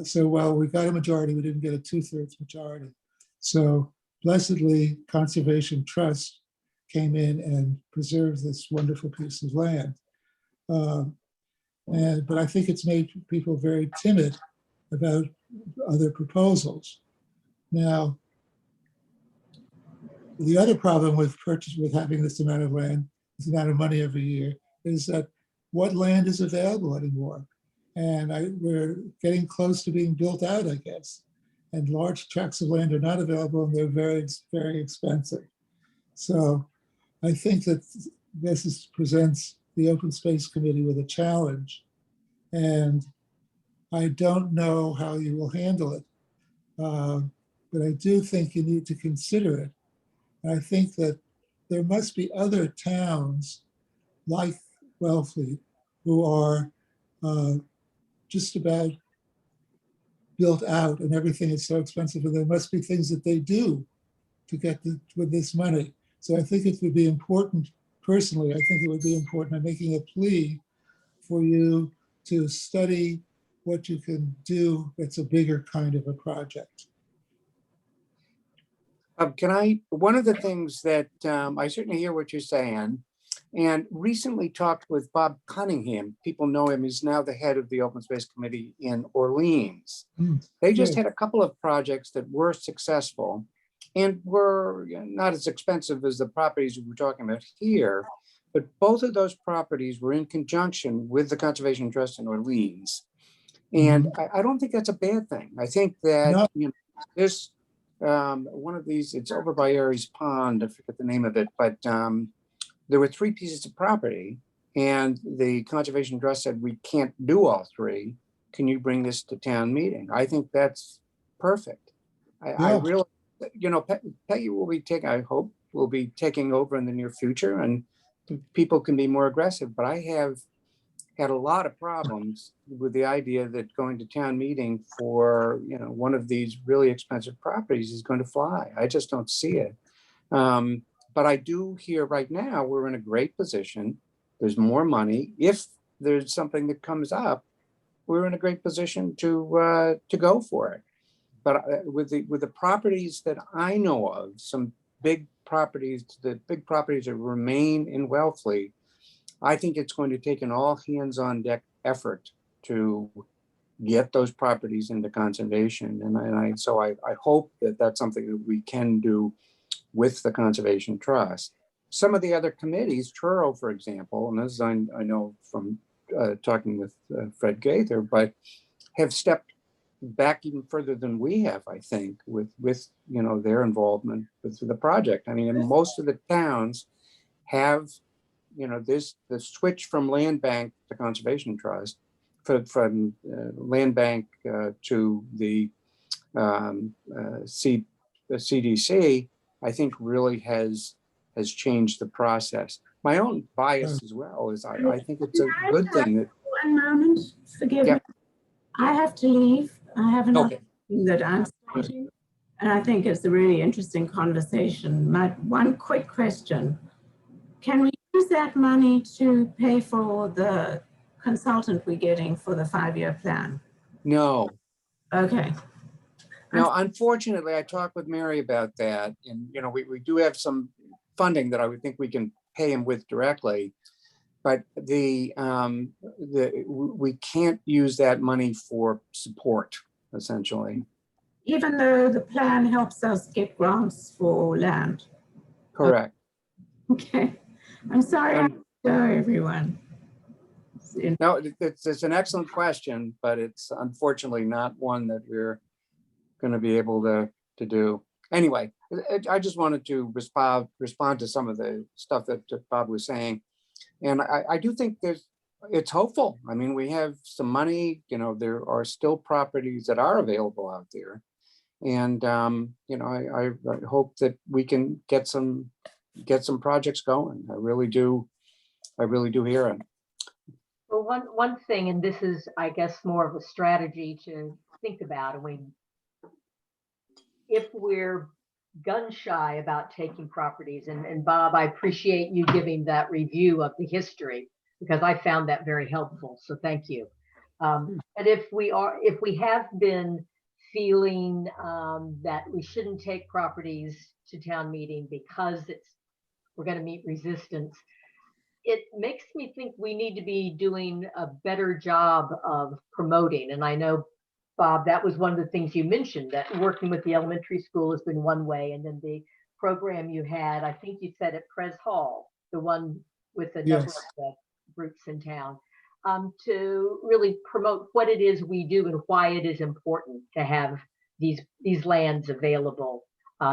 so while we got a majority, we didn't get a 2/3 majority. So blessedly, Conservation Trust came in and preserved this wonderful piece of land. But I think it's made people very timid about other proposals. Now, the other problem with having this amount of land, this amount of money every year, is that what land is available anymore? And we're getting close to being built out, I guess. And large tracts of land are not available and they're very, very expensive. So I think that this presents the Open Space Committee with a challenge. And I don't know how you will handle it. But I do think you need to consider it. And I think that there must be other towns like Wellfleet who are just about built out and everything is so expensive. And there must be things that they do to get with this money. So I think it would be important, personally, I think it would be important. I'm making a plea for you to study what you can do that's a bigger kind of a project. One of the things that I certainly hear what you're saying, and recently talked with Bob Cunningham. People know him. He's now the head of the Open Space Committee in Orleans. They just had a couple of projects that were successful and were not as expensive as the properties we're talking about here, but both of those properties were in conjunction with the Conservation Trust in Orleans. And I don't think that's a bad thing. I think that this, one of these, it's over by Aries Pond, I forget the name of it, but there were 3 pieces of property and the Conservation Trust said, we can't do all 3. Can you bring this to town meeting? I think that's perfect. I really, Peggy will be taking, I hope, will be taking over in the near future and people can be more aggressive, but I have had a lot of problems with the idea that going to town meeting for, one of these really expensive properties is going to fly. I just don't see it. But I do hear right now, we're in a great position. There's more money. If there's something that comes up, we're in a great position to go for it. But with the properties that I know of, some big properties, the big properties that remain in Wellfleet, I think it's going to take an all hands on deck effort to get those properties into conservation. And so I hope that that's something that we can do with the Conservation Trust. Some of the other committees, Truro, for example, and this I know from talking with Fred Gaither, but have stepped back even further than we have, I think, with their involvement with the project. I mean, most of the towns have, the switch from land bank to Conservation Trust, from land bank to the CDC, I think really has changed the process. My own bias as well is I think it's a good thing that. One moment, forgive me. I have to leave. I have another thing that I'm starting, and I think it's a really interesting conversation. My one quick question: can we use that money to pay for the consultant we're getting for the 5-year plan? No. Okay. No, unfortunately, I talked with Mary about that, and we do have some funding that I would think we can pay him with directly, but we can't use that money for support, essentially. Even though the plan helps us get grants for land. Correct. Okay. I'm sorry I have to go, everyone. No, it's an excellent question, but it's unfortunately not one that we're going to be able to do. Anyway, I just wanted to respond to some of the stuff that Bob was saying. And I do think it's hopeful. I mean, we have some money, there are still properties that are available out there. And, you know, I hope that we can get some projects going. I really do hear it. Well, one thing, and this is, I guess, more of a strategy to think about. I mean, if we're gun shy about taking properties, and Bob, I appreciate you giving that review of the history because I found that very helpful. So thank you. And if we have been feeling that we shouldn't take properties to town meeting because we're going to meet resistance, it makes me think we need to be doing a better job of promoting. And I know, Bob, that was one of the things you mentioned, that working with the elementary school has been one way. And then the program you had, I think you said at Pres Hall, the one with a number Yes. of the groups in town, to really promote what it is we do and why it is important to have these lands available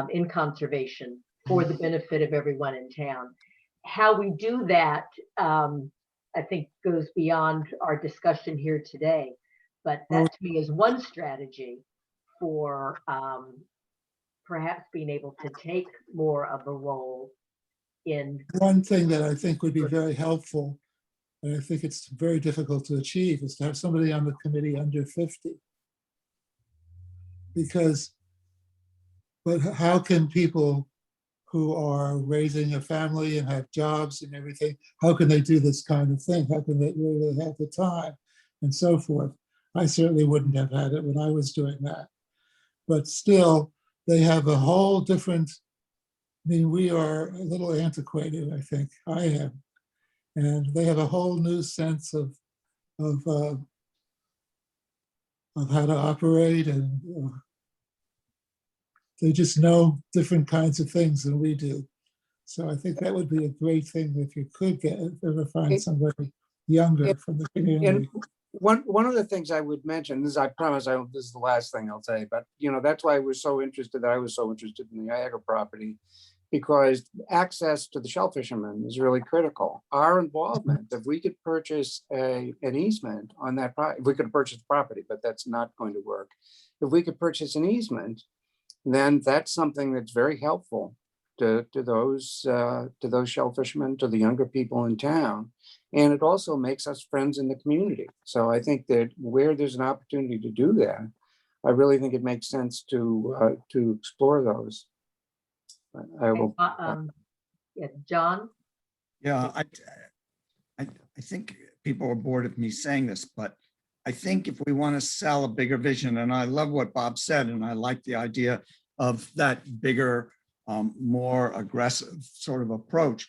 in conservation for the benefit of everyone in town. How we do that, I think, goes beyond our discussion here today. But that to me is one strategy for perhaps being able to take more of a role in. One thing that I think would be very helpful, and I think it's very difficult to achieve, is to have somebody on the committee under 50. But how can people who are raising a family and have jobs and everything, how can they do this kind of thing? How can they really have the time and so forth? I certainly wouldn't have had it when I was doing that. But still, they have a whole different, I mean, we are a little antiquated, I think. I am. And they have a whole new sense of how to operate, and they just know different kinds of things than we do. So I think that would be a great thing if you could ever find somebody younger from the community. And one of the things I would mention, I promise this is the last thing I'll say, but you know, that's why I was so interested in the Niagara property, because access to the shell fishermen is really critical. Our involvement, if we could purchase an easement on that property, we could purchase the property, but that's not going to work. If we could purchase an easement, then that's something that's very helpful to those shell fishermen, to the younger people in town. And it also makes us friends in the community. So I think that where there's an opportunity to do that, I really think it makes sense to explore those. I will. Yeah, John? Yeah, I think people are bored of me saying this, but I think if we want to sell a bigger vision, and I love what Bob said, and I like the idea of that bigger, more aggressive sort of approach.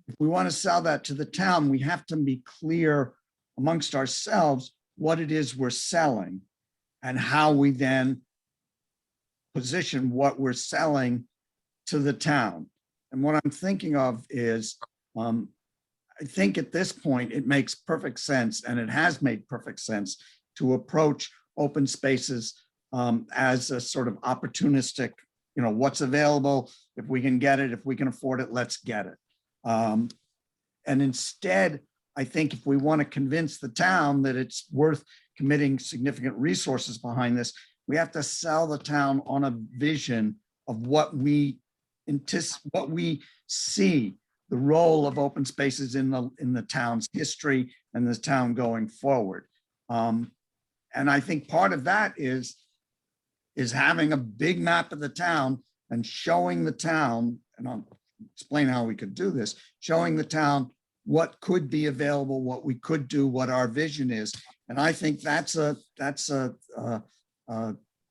If we want to sell that to the town, we have to be clear amongst ourselves what it is we're selling and how we then position what we're selling to the town. And what I'm thinking of is, I think at this point, it makes perfect sense, and it has made perfect sense to approach open spaces as a sort of opportunistic, you know, what's available, if we can get it, if we can afford it, let's get it. And instead, I think if we want to convince the town that it's worth committing significant resources behind this, we have to sell the town on a vision of what we see the role of open spaces in the town's history and the town going forward. And I think part of that is having a big map of the town and showing the town, and I'll explain how we could do this, showing the town what could be available, what we could do, what our vision is. And I think that's a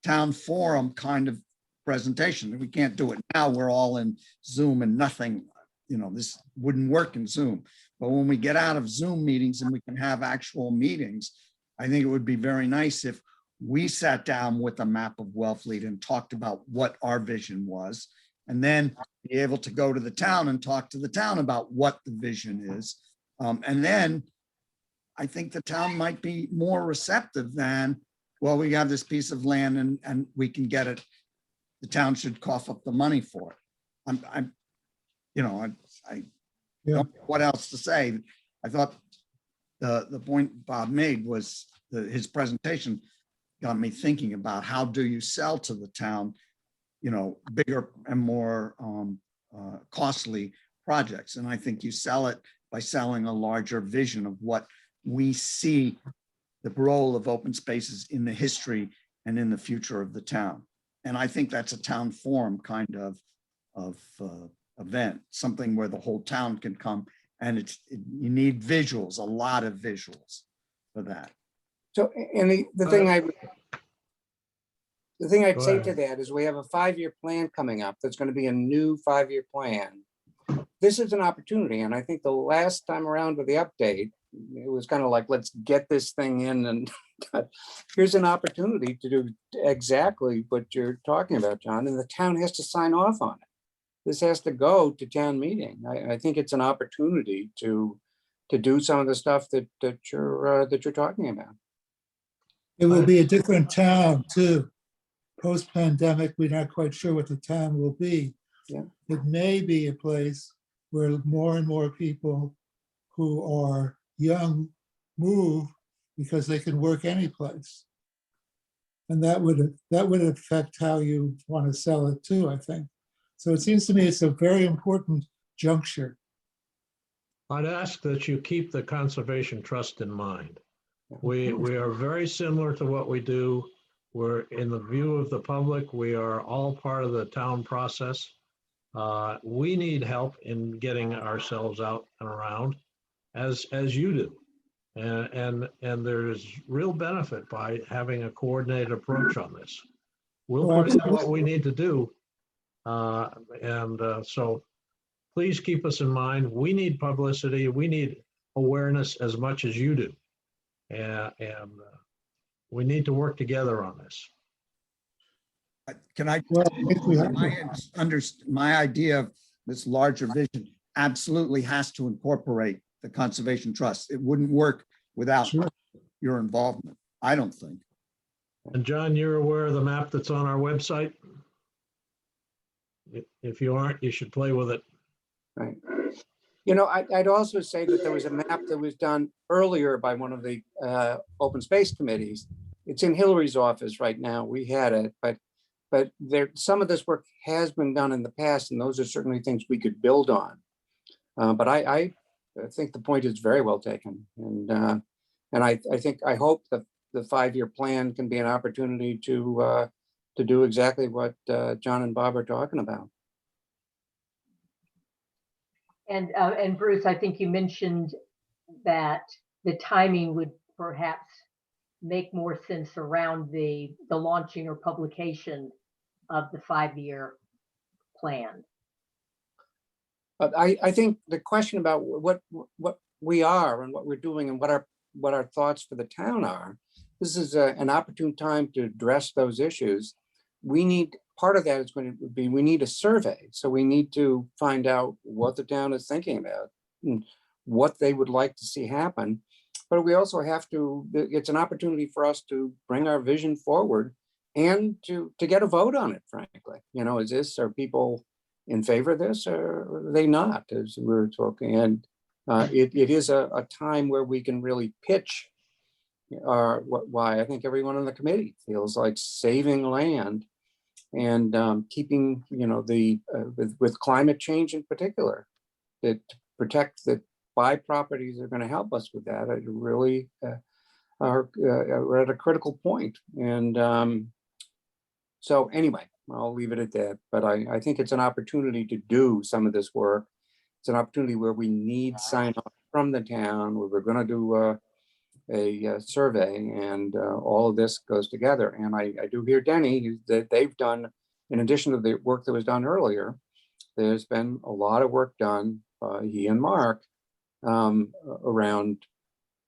town forum kind of presentation. We can't do it now. We're all in Zoom and nothing, you know, this wouldn't work in Zoom. But when we get out of Zoom meetings and we can have actual meetings, I think it would be very nice if we sat down with a map of Wellfleet and talked about what our vision was, and then be able to go to the town and talk to the town about what the vision is. And then I think the town might be more receptive than, well, we have this piece of land and we can get it. The town should cough up the money for it. I don't know what else to say. I thought the point Bob made was his presentation got me thinking about how do you sell to the town, bigger and more costly projects. And I think you sell it by selling a larger vision of what we see the role of open spaces in the history and in the future of the town. And I think that's a town forum kind of event, something where the whole town can come, and you need visuals, a lot of visuals for that. So, and the thing I'd Go say ahead. to that is we have a 5-year plan coming up. That's going to be a new 5-year plan. This is an opportunity. And I think the last time around with the update, it was kind of like, let's get this thing in, and here's an opportunity to do exactly what you're talking about, John, and the town has to sign off on it. This has to go to town meeting. I think it's an opportunity to do some of the stuff that you're talking about. It will be a different town too. Post-pandemic, we're not quite sure what the town will be. Yeah. It may be a place where more and more people who are young move because they can work any place. And that would affect how you want to sell it too, I think. So it seems to me it's a very important juncture. I'd ask that you keep the Conservation Trust in mind. We are very similar to what we do. We're in the view of the public. We are all part of the town process. We need help in getting ourselves out and around, as you do. And there's real benefit by having a coordinated approach on this. We'll Oh, put in absolutely. what we need to do. So please keep us in mind. We need publicity. We need awareness as much as you do. And we need to work together on this. Can I, Well, I think we have to. my idea of this larger vision absolutely has to incorporate the Conservation Trust. It wouldn't work without Sure. your involvement, I don't think. And John, you're aware of the map that's on our website? If you aren't, you should play with it. Right. I'd also say that there was a map that was done earlier by one of the open space committees. It's in Hillary's office right now. We had it, but some of this work has been done in the past, and those are certainly things we could build on. But I think the point is very well taken, and I hope that the 5-year plan can be an opportunity to do exactly what John and Bob are talking about. And Bruce, I think you mentioned that the timing would perhaps make more sense around the launching or publication of the 5-year plan. But I think the question about what we are and what we're doing and what our thoughts for the town are, this is an opportune time to address those issues. Part of that is going to be, we need a survey. So we need to find out what the town is thinking about and what they would like to see happen. But we also have to, it's an opportunity for us to bring our vision forward and to get a vote on it, frankly. Are people in favor of this, or are they not, as we were talking? And it is a time where we can really pitch why I think everyone on the committee feels like saving land and keeping, with climate change in particular, that to protect the 5 properties that are going to help us with that. It really we're at a critical point. And so anyway, I'll leave it at that. But I think it's an opportunity to do some of this work. It's an opportunity where we need sign off from the town, where we're going to do a survey, and all of this goes together. And I do hear Denny that they've done, in addition to the work that was done earlier, there's been a lot of work done by he and Mark around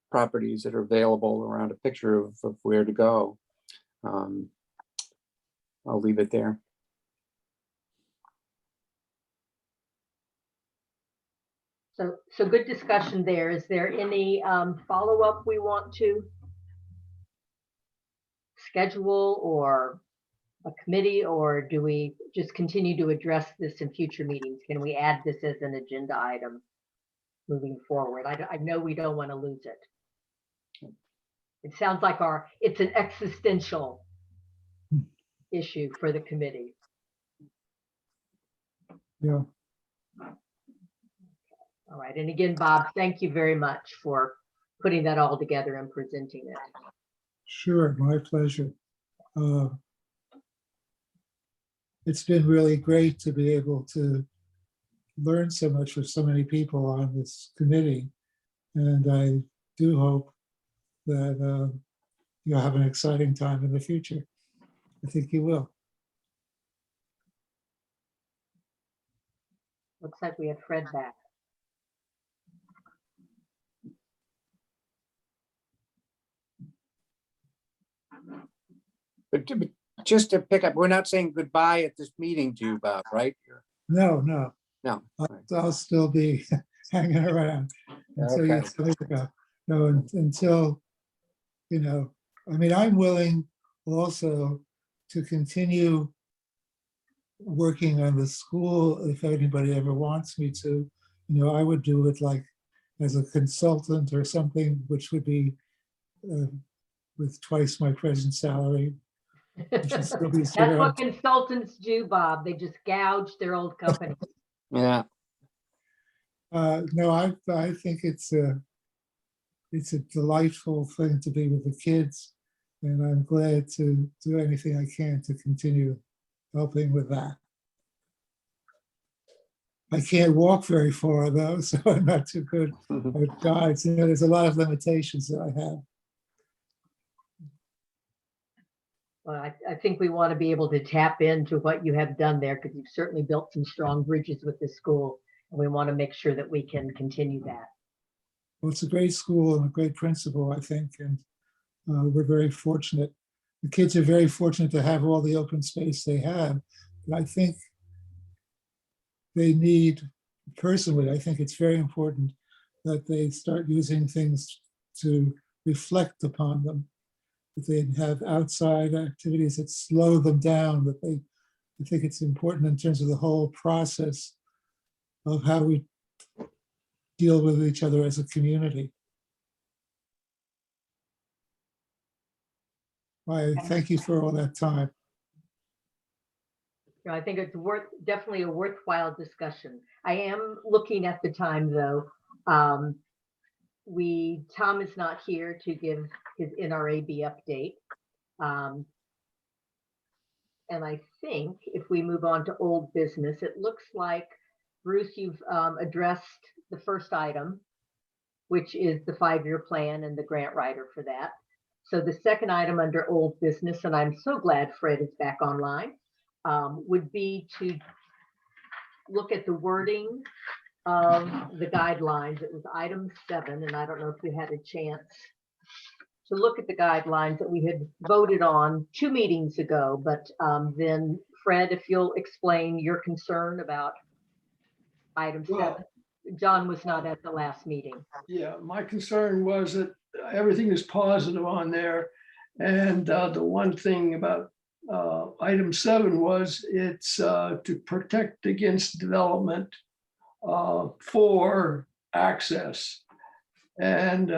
properties that are available, around a picture of where to go. I'll leave it there. So good discussion there. Is there any follow-up we want to schedule, or a committee, or do we just continue to address this in future meetings? Can we add this as an agenda item moving forward? I know we don't want to lose it. It sounds like it's an existential issue for the committee. Yeah, All right. And again, Bob, thank you very much for putting that all together and presenting it. sure, my pleasure. It's been really great to be able to learn so much with so many people on this committee. And I do hope that you'll have an exciting time in the future. I think you will. Looks like we have Fred back. But just to pick up, we're not saying goodbye at this meeting to you, Bob, right? No, no, No. I'll still be hanging around until you Okay. tell me to go. No, until, you know, I mean, I'm willing also to continue working on the school if anybody ever wants me to. You know, I would do it like as a consultant or something, which would be with twice my present salary. I should still be That's zero. what consultants do, Bob. They just gouge their old company. Yeah. No, I think it's a delightful thing to be with the kids, and I'm glad to do anything I can to continue helping with that. I can't walk very far though, so I'm not too good at guides. You know, there's a lot of limitations that I have. Well, I think we want to be able to tap into what you have done there, because you've certainly built some strong bridges with the school, and we want to make sure that we can continue that. Well, it's a great school and a great principal, I think, and we're very fortunate. The kids are very fortunate to have all the open space they have, but I think they need, personally, I think it's very important that they start using things to reflect upon them. That they have outside activities that slow them down, that they, I think it's important in terms of the whole process of how we deal with each other as a community. I thank you for all that time. You know, I think it's definitely a worthwhile discussion. I am looking at the time though. Tom is not here to give his NRAB update. And I think if we move on to old business, it looks like, Bruce, you've addressed the first item, which is the 5-year plan and the grant writer for that. So the second item under old business, and I'm so glad Fred is back online, would be to look at the wording of the guidelines. It was item 7, and I don't know if you had a chance to look at the guidelines that we had voted on 2 meetings ago, but then Fred, if you'll explain your concern about item 7. John was not at the last meeting. Yeah, my concern was that everything is positive on there. And the one thing about item 7 was it's to protect against development for access. And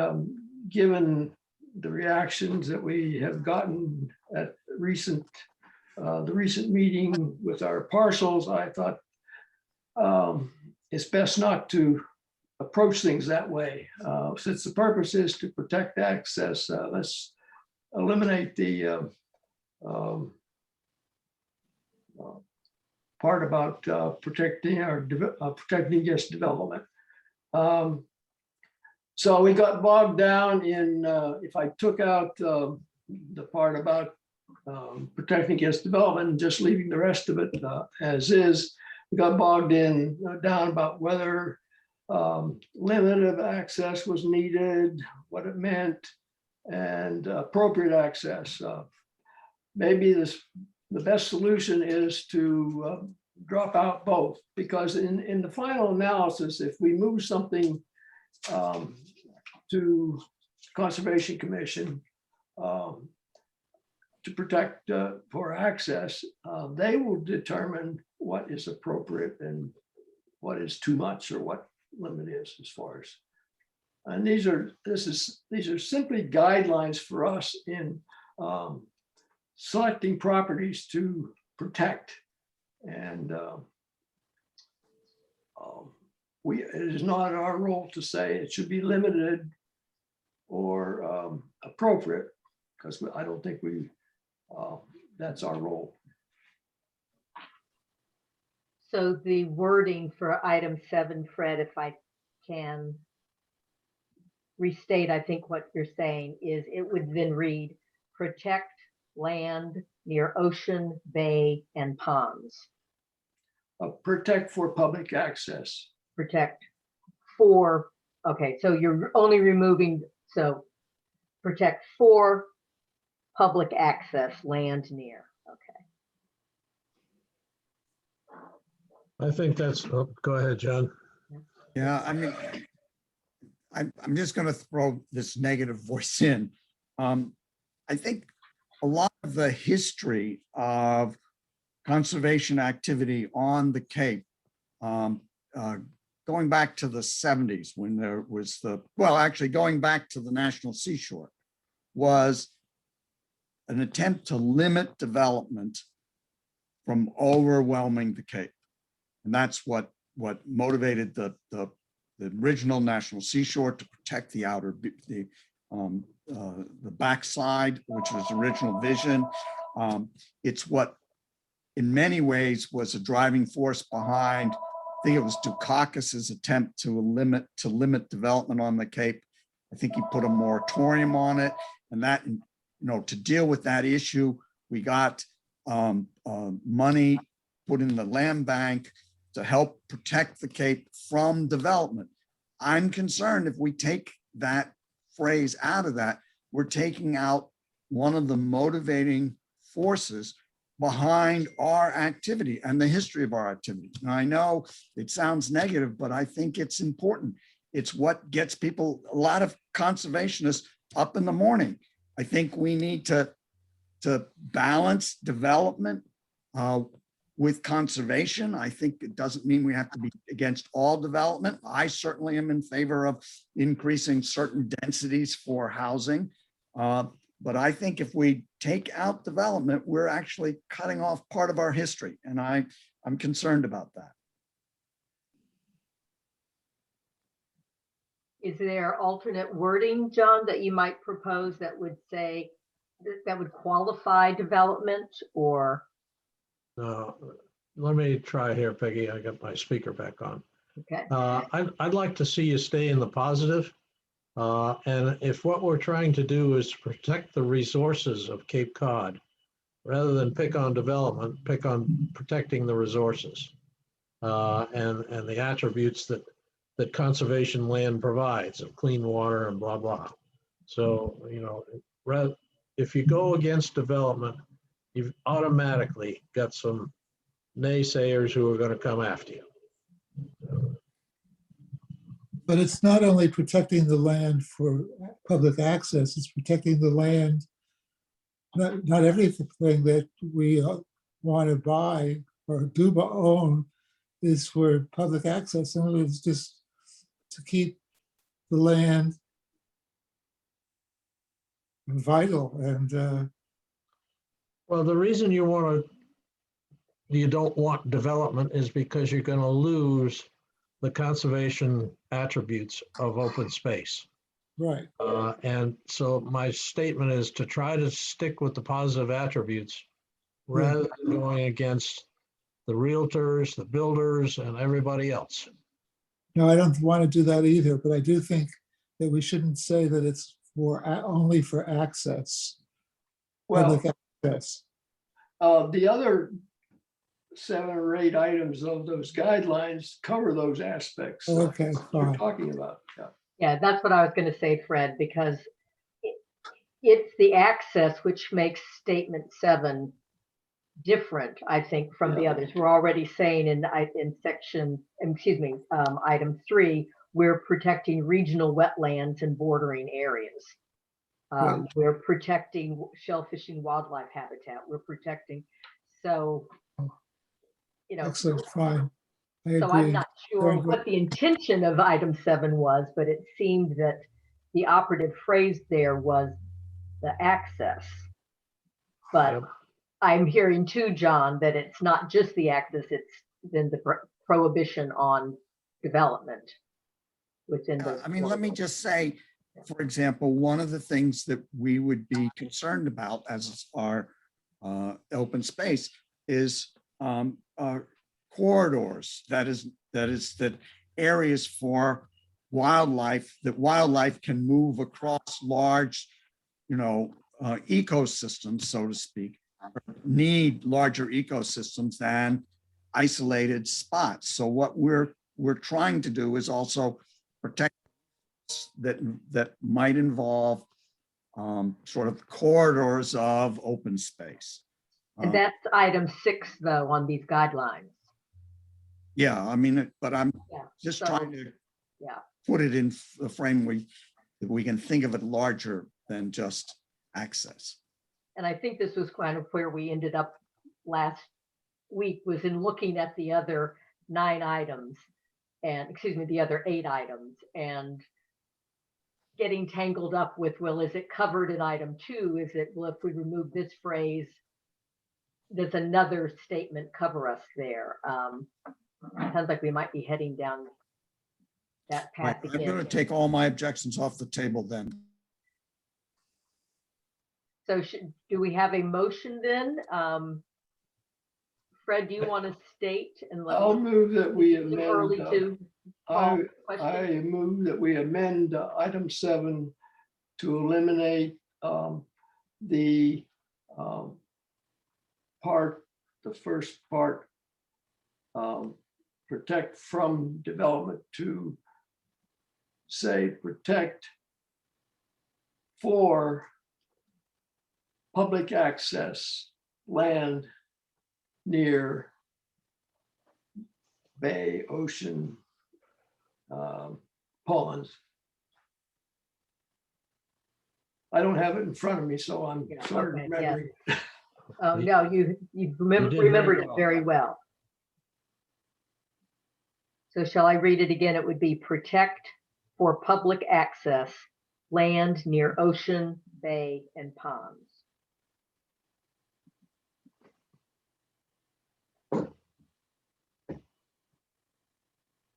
given the reactions that we have gotten at the recent meeting with our parcels, I thought it's best not to approach things that way. Since the purpose is to protect access, let's eliminate the part about protecting against development. So we got bogged down in, if I took out the part about protecting against development and just leaving the rest of it as is, we got bogged in down about whether limit of access was needed, what it meant, and appropriate access. Maybe the best solution is to drop out both, because in the final analysis, if we move something to Conservation Commission to protect for access, they will determine what is appropriate and what is too much or what limit is as far as And these are simply guidelines for us in selecting properties to protect. And it is not our role to say it should be limited or appropriate, because I don't think that's our role. So the wording for item 7, Fred, if I can restate, I think what you're saying is it would then read, protect land near ocean, bay, and ponds. Protect for public access. Protect for, okay, so you're only removing, so protect for public access land near, okay. I think that's, oh, go ahead, John. Yeah, I mean, I'm just going to throw this negative voice in. I think a lot of the history of conservation activity on the Cape, going back to the 70s when there was actually going back to the National Seashore, was an attempt to limit development from overwhelming the Cape. And that's what motivated the original National Seashore to protect the the backside, which was the original vision. It's what, in many ways, was a driving force behind, I think it was Dukakis's attempt to limit development on the Cape. I think he put a moratorium on it, and that, to deal with that issue, we got money put in the land bank to help protect the Cape from development. I'm concerned if we take that phrase out of that, we're taking out one of the motivating forces behind our activity and the history of our activity. Now, I know it sounds negative, but I think it's important. It's what gets people, a lot of conservationists, up in the morning. I think we need to balance development with conservation. I think it doesn't mean we have to be against all development. I certainly am in favor of increasing certain densities for housing. But I think if we take out development, we're actually cutting off part of our history. And I'm concerned about that. Is there alternate wording, John, that you might propose that would say, that would qualify development, or? Let me try here, Peggy. I got my speaker back on. Okay. I'd like to see you stay in the positive. And if what we're trying to do is protect the resources of Cape Cod, rather than pick on development, pick on protecting the resources and the attributes that conservation land provides of clean water and blah, blah. So, if you go against development, you've automatically got some naysayers who are going to come after you. But it's not only protecting the land for public access, it's protecting the land. Not everything that we want to buy or do own is for public access. Some of it's just to keep the land vital. And well, the reason you don't want development is because you're going to lose the conservation attributes of open space. right. And so my statement is to try to stick with the positive attributes rather than going against the realtors, the builders, and everybody else. No, I don't want to do that either, but I do think that we shouldn't say that it's only for access. Well, Public access. the other 7 or 8 items of those guidelines cover those aspects that Okay, we're fine. talking about. Yeah. Yeah, that's what I was going to say, Fred, because it's the access which makes statement 7 different, I think, from the others. We're already saying in item 3, we're protecting regional wetlands and bordering areas. Right. We're protecting shellfish and wildlife habitat. We're protecting, so, Excellent, fine. I So I'm agree. not sure Very good. what the intention of item 7 was, but it seemed that the operative phrase there was the access. But Yep. I'm hearing too, John, that it's not just the access, it's then the prohibition on development within those. I mean, let me just say, for example, one of the things that we would be concerned about as our open space is corridors. That areas for wildlife, that wildlife can move across large, ecosystems, so to speak, need larger ecosystems than isolated spots. So what we're trying to do is also protect that might involve sort of corridors of open space. And that's item 6, though, on these guidelines. Yeah, I mean, but I'm Yeah, just so, trying to yeah. put it in the frame that we can think of it larger than just access. And I think this was kind of where we ended up last week, was in looking at the other 9 items and, excuse me, the other 8 items, and getting tangled up with, well, is it covered in item 2? Is it, well, if we remove this phrase, does another statement cover us there? Sounds like we might be heading down that path I'm going to again. take all my objections off the table then. So do we have a motion then? Fred, do you want to state and let I'll move that we too early amend, to call I question? move that we amend item 7 to eliminate the the first part, protect from development, to say protect for public access land near bay, ocean, ponds. I don't have it in front of me, so I'm Yeah, sort of okay, yeah. remembering. Oh, no, you did very remembered it well. very well. So shall I read it again? It would be protect for public access land near ocean, bay, and ponds.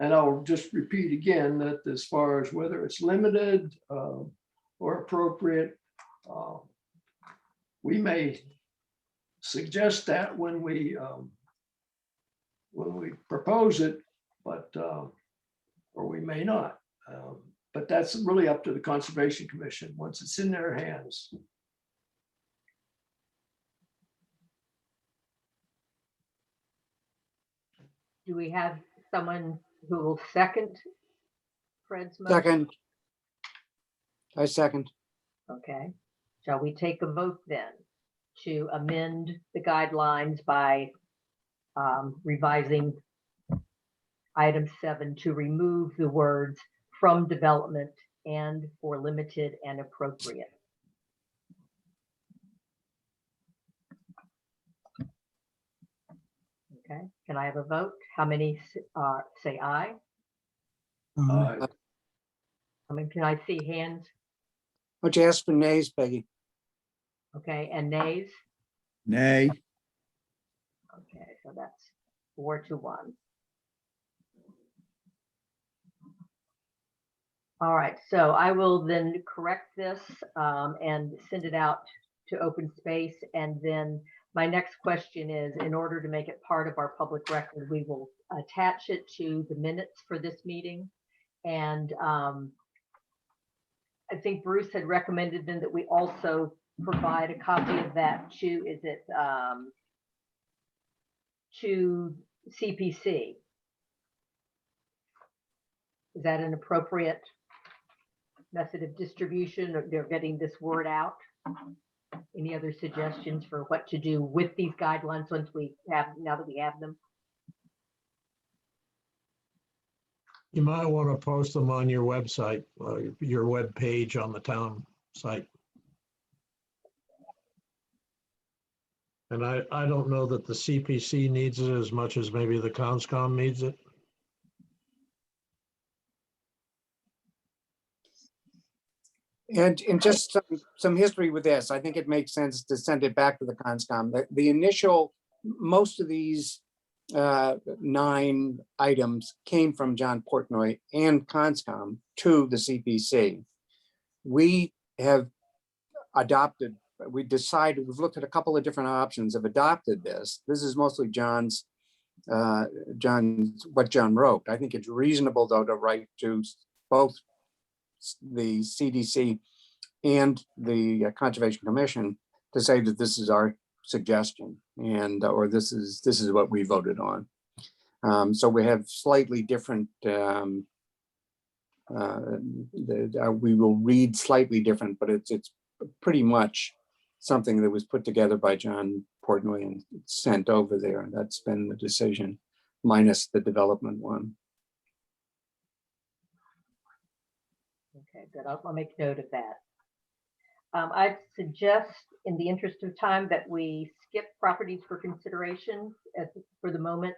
And I'll just repeat again that as far as whether it's limited or appropriate, we may suggest that when we propose it, but or we may not. But that's really up to the Conservation Commission once it's in their hands. Do we have someone who will second Fred's motion? Second. I second. Okay. Shall we take a vote then to amend the guidelines by revising item 7 to remove the words from development and for limited and appropriate? Okay, can I have a vote? How many say aye? How many can I see hands? Would you ask for nays, Peggy? Okay, and nays? Nay. Okay, so that's 4-1. All right, so I will then correct this and send it out to open space. And then my next question is, in order to make it part of our public record, we will attach it to the minutes for this meeting. And I think Bruce had recommended then that we also provide a copy of that to, is it to CPC? Is that an appropriate method of distribution, or they're getting this word out? Any other suggestions for what to do with these guidelines once we have, now that we have them? You might want to post them on your website, your web page on the town site. And I don't know that the CPC needs it as much as maybe the Conscom needs it. And just some history with this, I think it makes sense to send it back to the conscom. The initial, most of these 9 items came from John Portnoy and conscom to the CPC. We have adopted, we decided, we've looked at a couple of different options, have adopted this. This is mostly John's, what John wrote. I think it's reasonable though to write to both the CDC and the Conservation Commission to say that this is our suggestion and or this is what we voted on. So we have slightly different, we will read slightly different, but it's pretty much something that was put together by John Portnoy and sent over there. And that's been the decision, minus the development one. Okay, good. I'll make note of that. I suggest, in the interest of time, that we skip properties for consideration for the moment.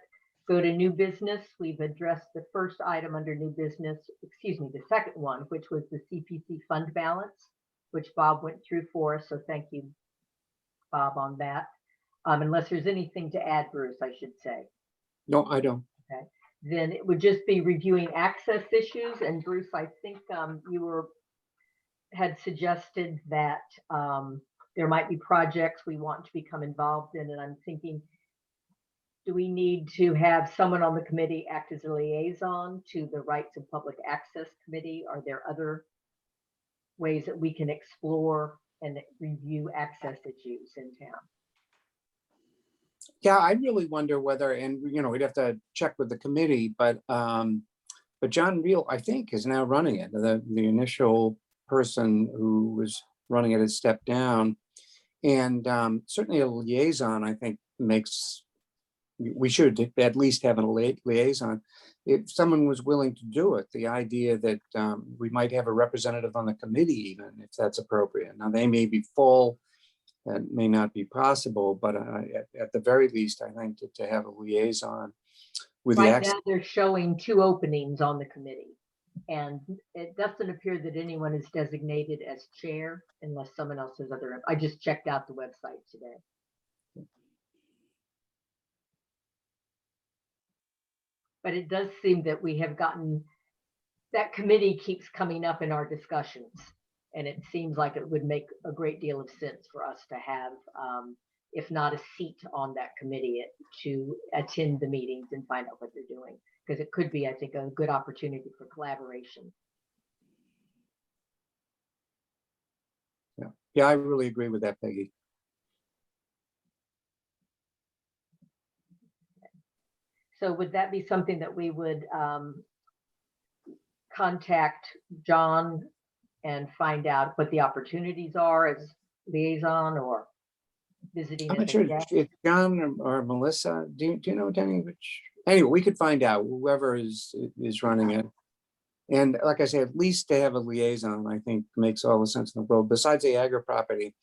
Go to new business. We've addressed the first item under new business, excuse me, the second one, which was the CPC fund balance, which Bob went through for us. So thank you, Bob, on that. Unless there's anything to add, Bruce, I should say. No, I don't. Okay, then it would just be reviewing access issues. And Bruce, I think you had suggested that there might be projects we want to become involved in. And I'm thinking, do we need to have someone on the committee act as a liaison to the Rights of Public Access Committee? Are there other ways that we can explore and review access issues in town? Yeah, I really wonder whether, and we'd have to check with the committee, but John Reel, I think, is now running it. The initial person who was running it has stepped down, and certainly a liaison, I think, we should at least have a liaison. If someone was willing to do it, the idea that we might have a representative on the committee, even if that's appropriate. Now, they may be full, that may not be possible, but at the very least, I think to have a liaison with the right now they're showing 2 openings on the committee, and it doesn't appear that anyone is designated as chair unless someone else has other. I just checked out the website today. But it does seem that we have gotten, that committee keeps coming up in our discussions. And it seems like it would make a great deal of sense for us to have, if not a seat on that committee, to attend the meetings and find out what they're doing. Because it could be, I think, a good opportunity for collaboration. Yeah, I really agree with that, Peggy. So would that be something that we would contact John and find out what the opportunities are as liaison or visiting? I'm not sure if John or Melissa, do you know, Danny, which, anyway, we could find out whoever is running it. And like I say, at least to have a liaison, I think makes all the sense in the world. Besides the agri property,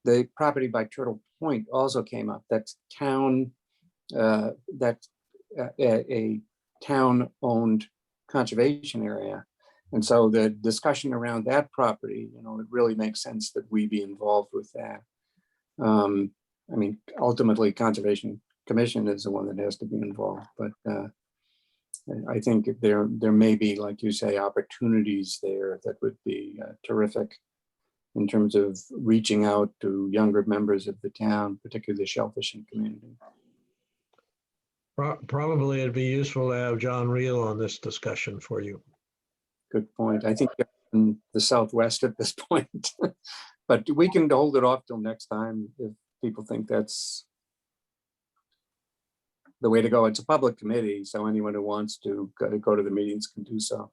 the property by Turtle Point also came up. That's town, that's a town-owned conservation area. And so the discussion around that property, it really makes sense that we be involved with that. I mean, ultimately, Conservation Commission is the one that has to be involved, but I think there may be, like you say, opportunities there that would be terrific in terms of reaching out to younger members of the town, particularly the shellfishing community. Probably it'd be useful to have John Reel on this discussion for you. Good point. I think you're in the Southwest at this point, but we can hold it off till next time if people think that's the way to go. It's a public committee, so anyone who wants to go to the meetings can do so.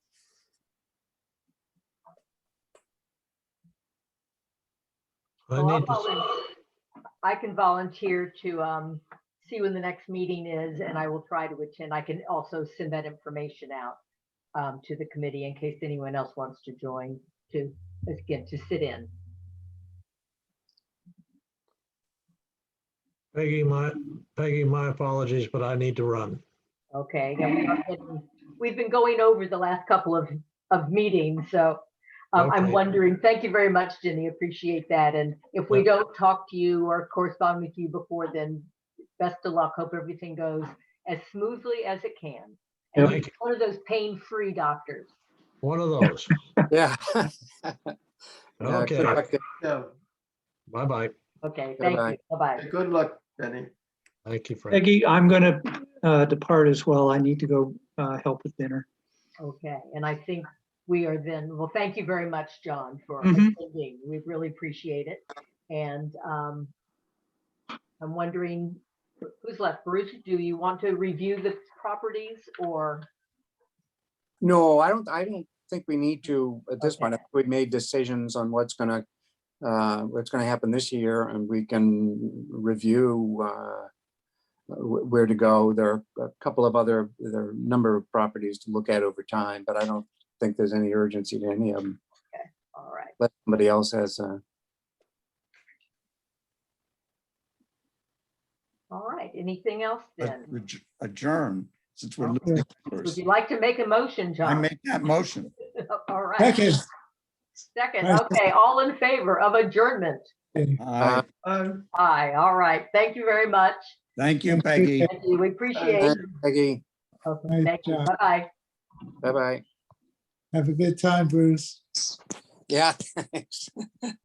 I can volunteer to see when the next meeting is, and I will try to attend. I can also send that information out to the committee in case anyone else wants to join, to sit in. Peggy, my apologies, but I need to run. Okay, we've been going over the last couple of meetings, so I'm Okay. wondering, thank you very much, Jenny, appreciate that. And if we Yep. don't talk to you or correspond with you before, then best of luck. Hope everything goes as smoothly as it can. And Thank he's one of those pain-free doctors. One of those. Yeah. Yeah, Okay. good luck. Yeah, Bye-bye. Okay, thank Bye-bye. you. Bye-bye. good luck, Benny. Thank you, Frank. Peggy, I'm going to depart as well. I need to go help with dinner. Okay, and I think we are then, well, thank you very much, John, for Mhm. attending. We really appreciate it. And I'm wondering, who's left? Bruce, do you want to review the properties or? No, I don't think we need to at this point. I Okay. think we made decisions on what's gonna happen this year, and we can review where to go. There are a couple of there are a number of properties to look at over time, but I don't think there's any urgency to any of them. All right. Let somebody else has All right. Anything else then? Adjourn, since we're Okay. losing Would members. you like to make a motion, I John? make that motion. All right. Second. Second. Right. Okay. All in favor of adjournment? Aye. Aye. All right. Thank you very much. Thank you, Thank you. Peggy. Thank you. We appreciate it. Peggy. Okay, Nice thank you. job. Bye-bye. Bye-bye. Have a good time, Bruce. Yeah, thanks.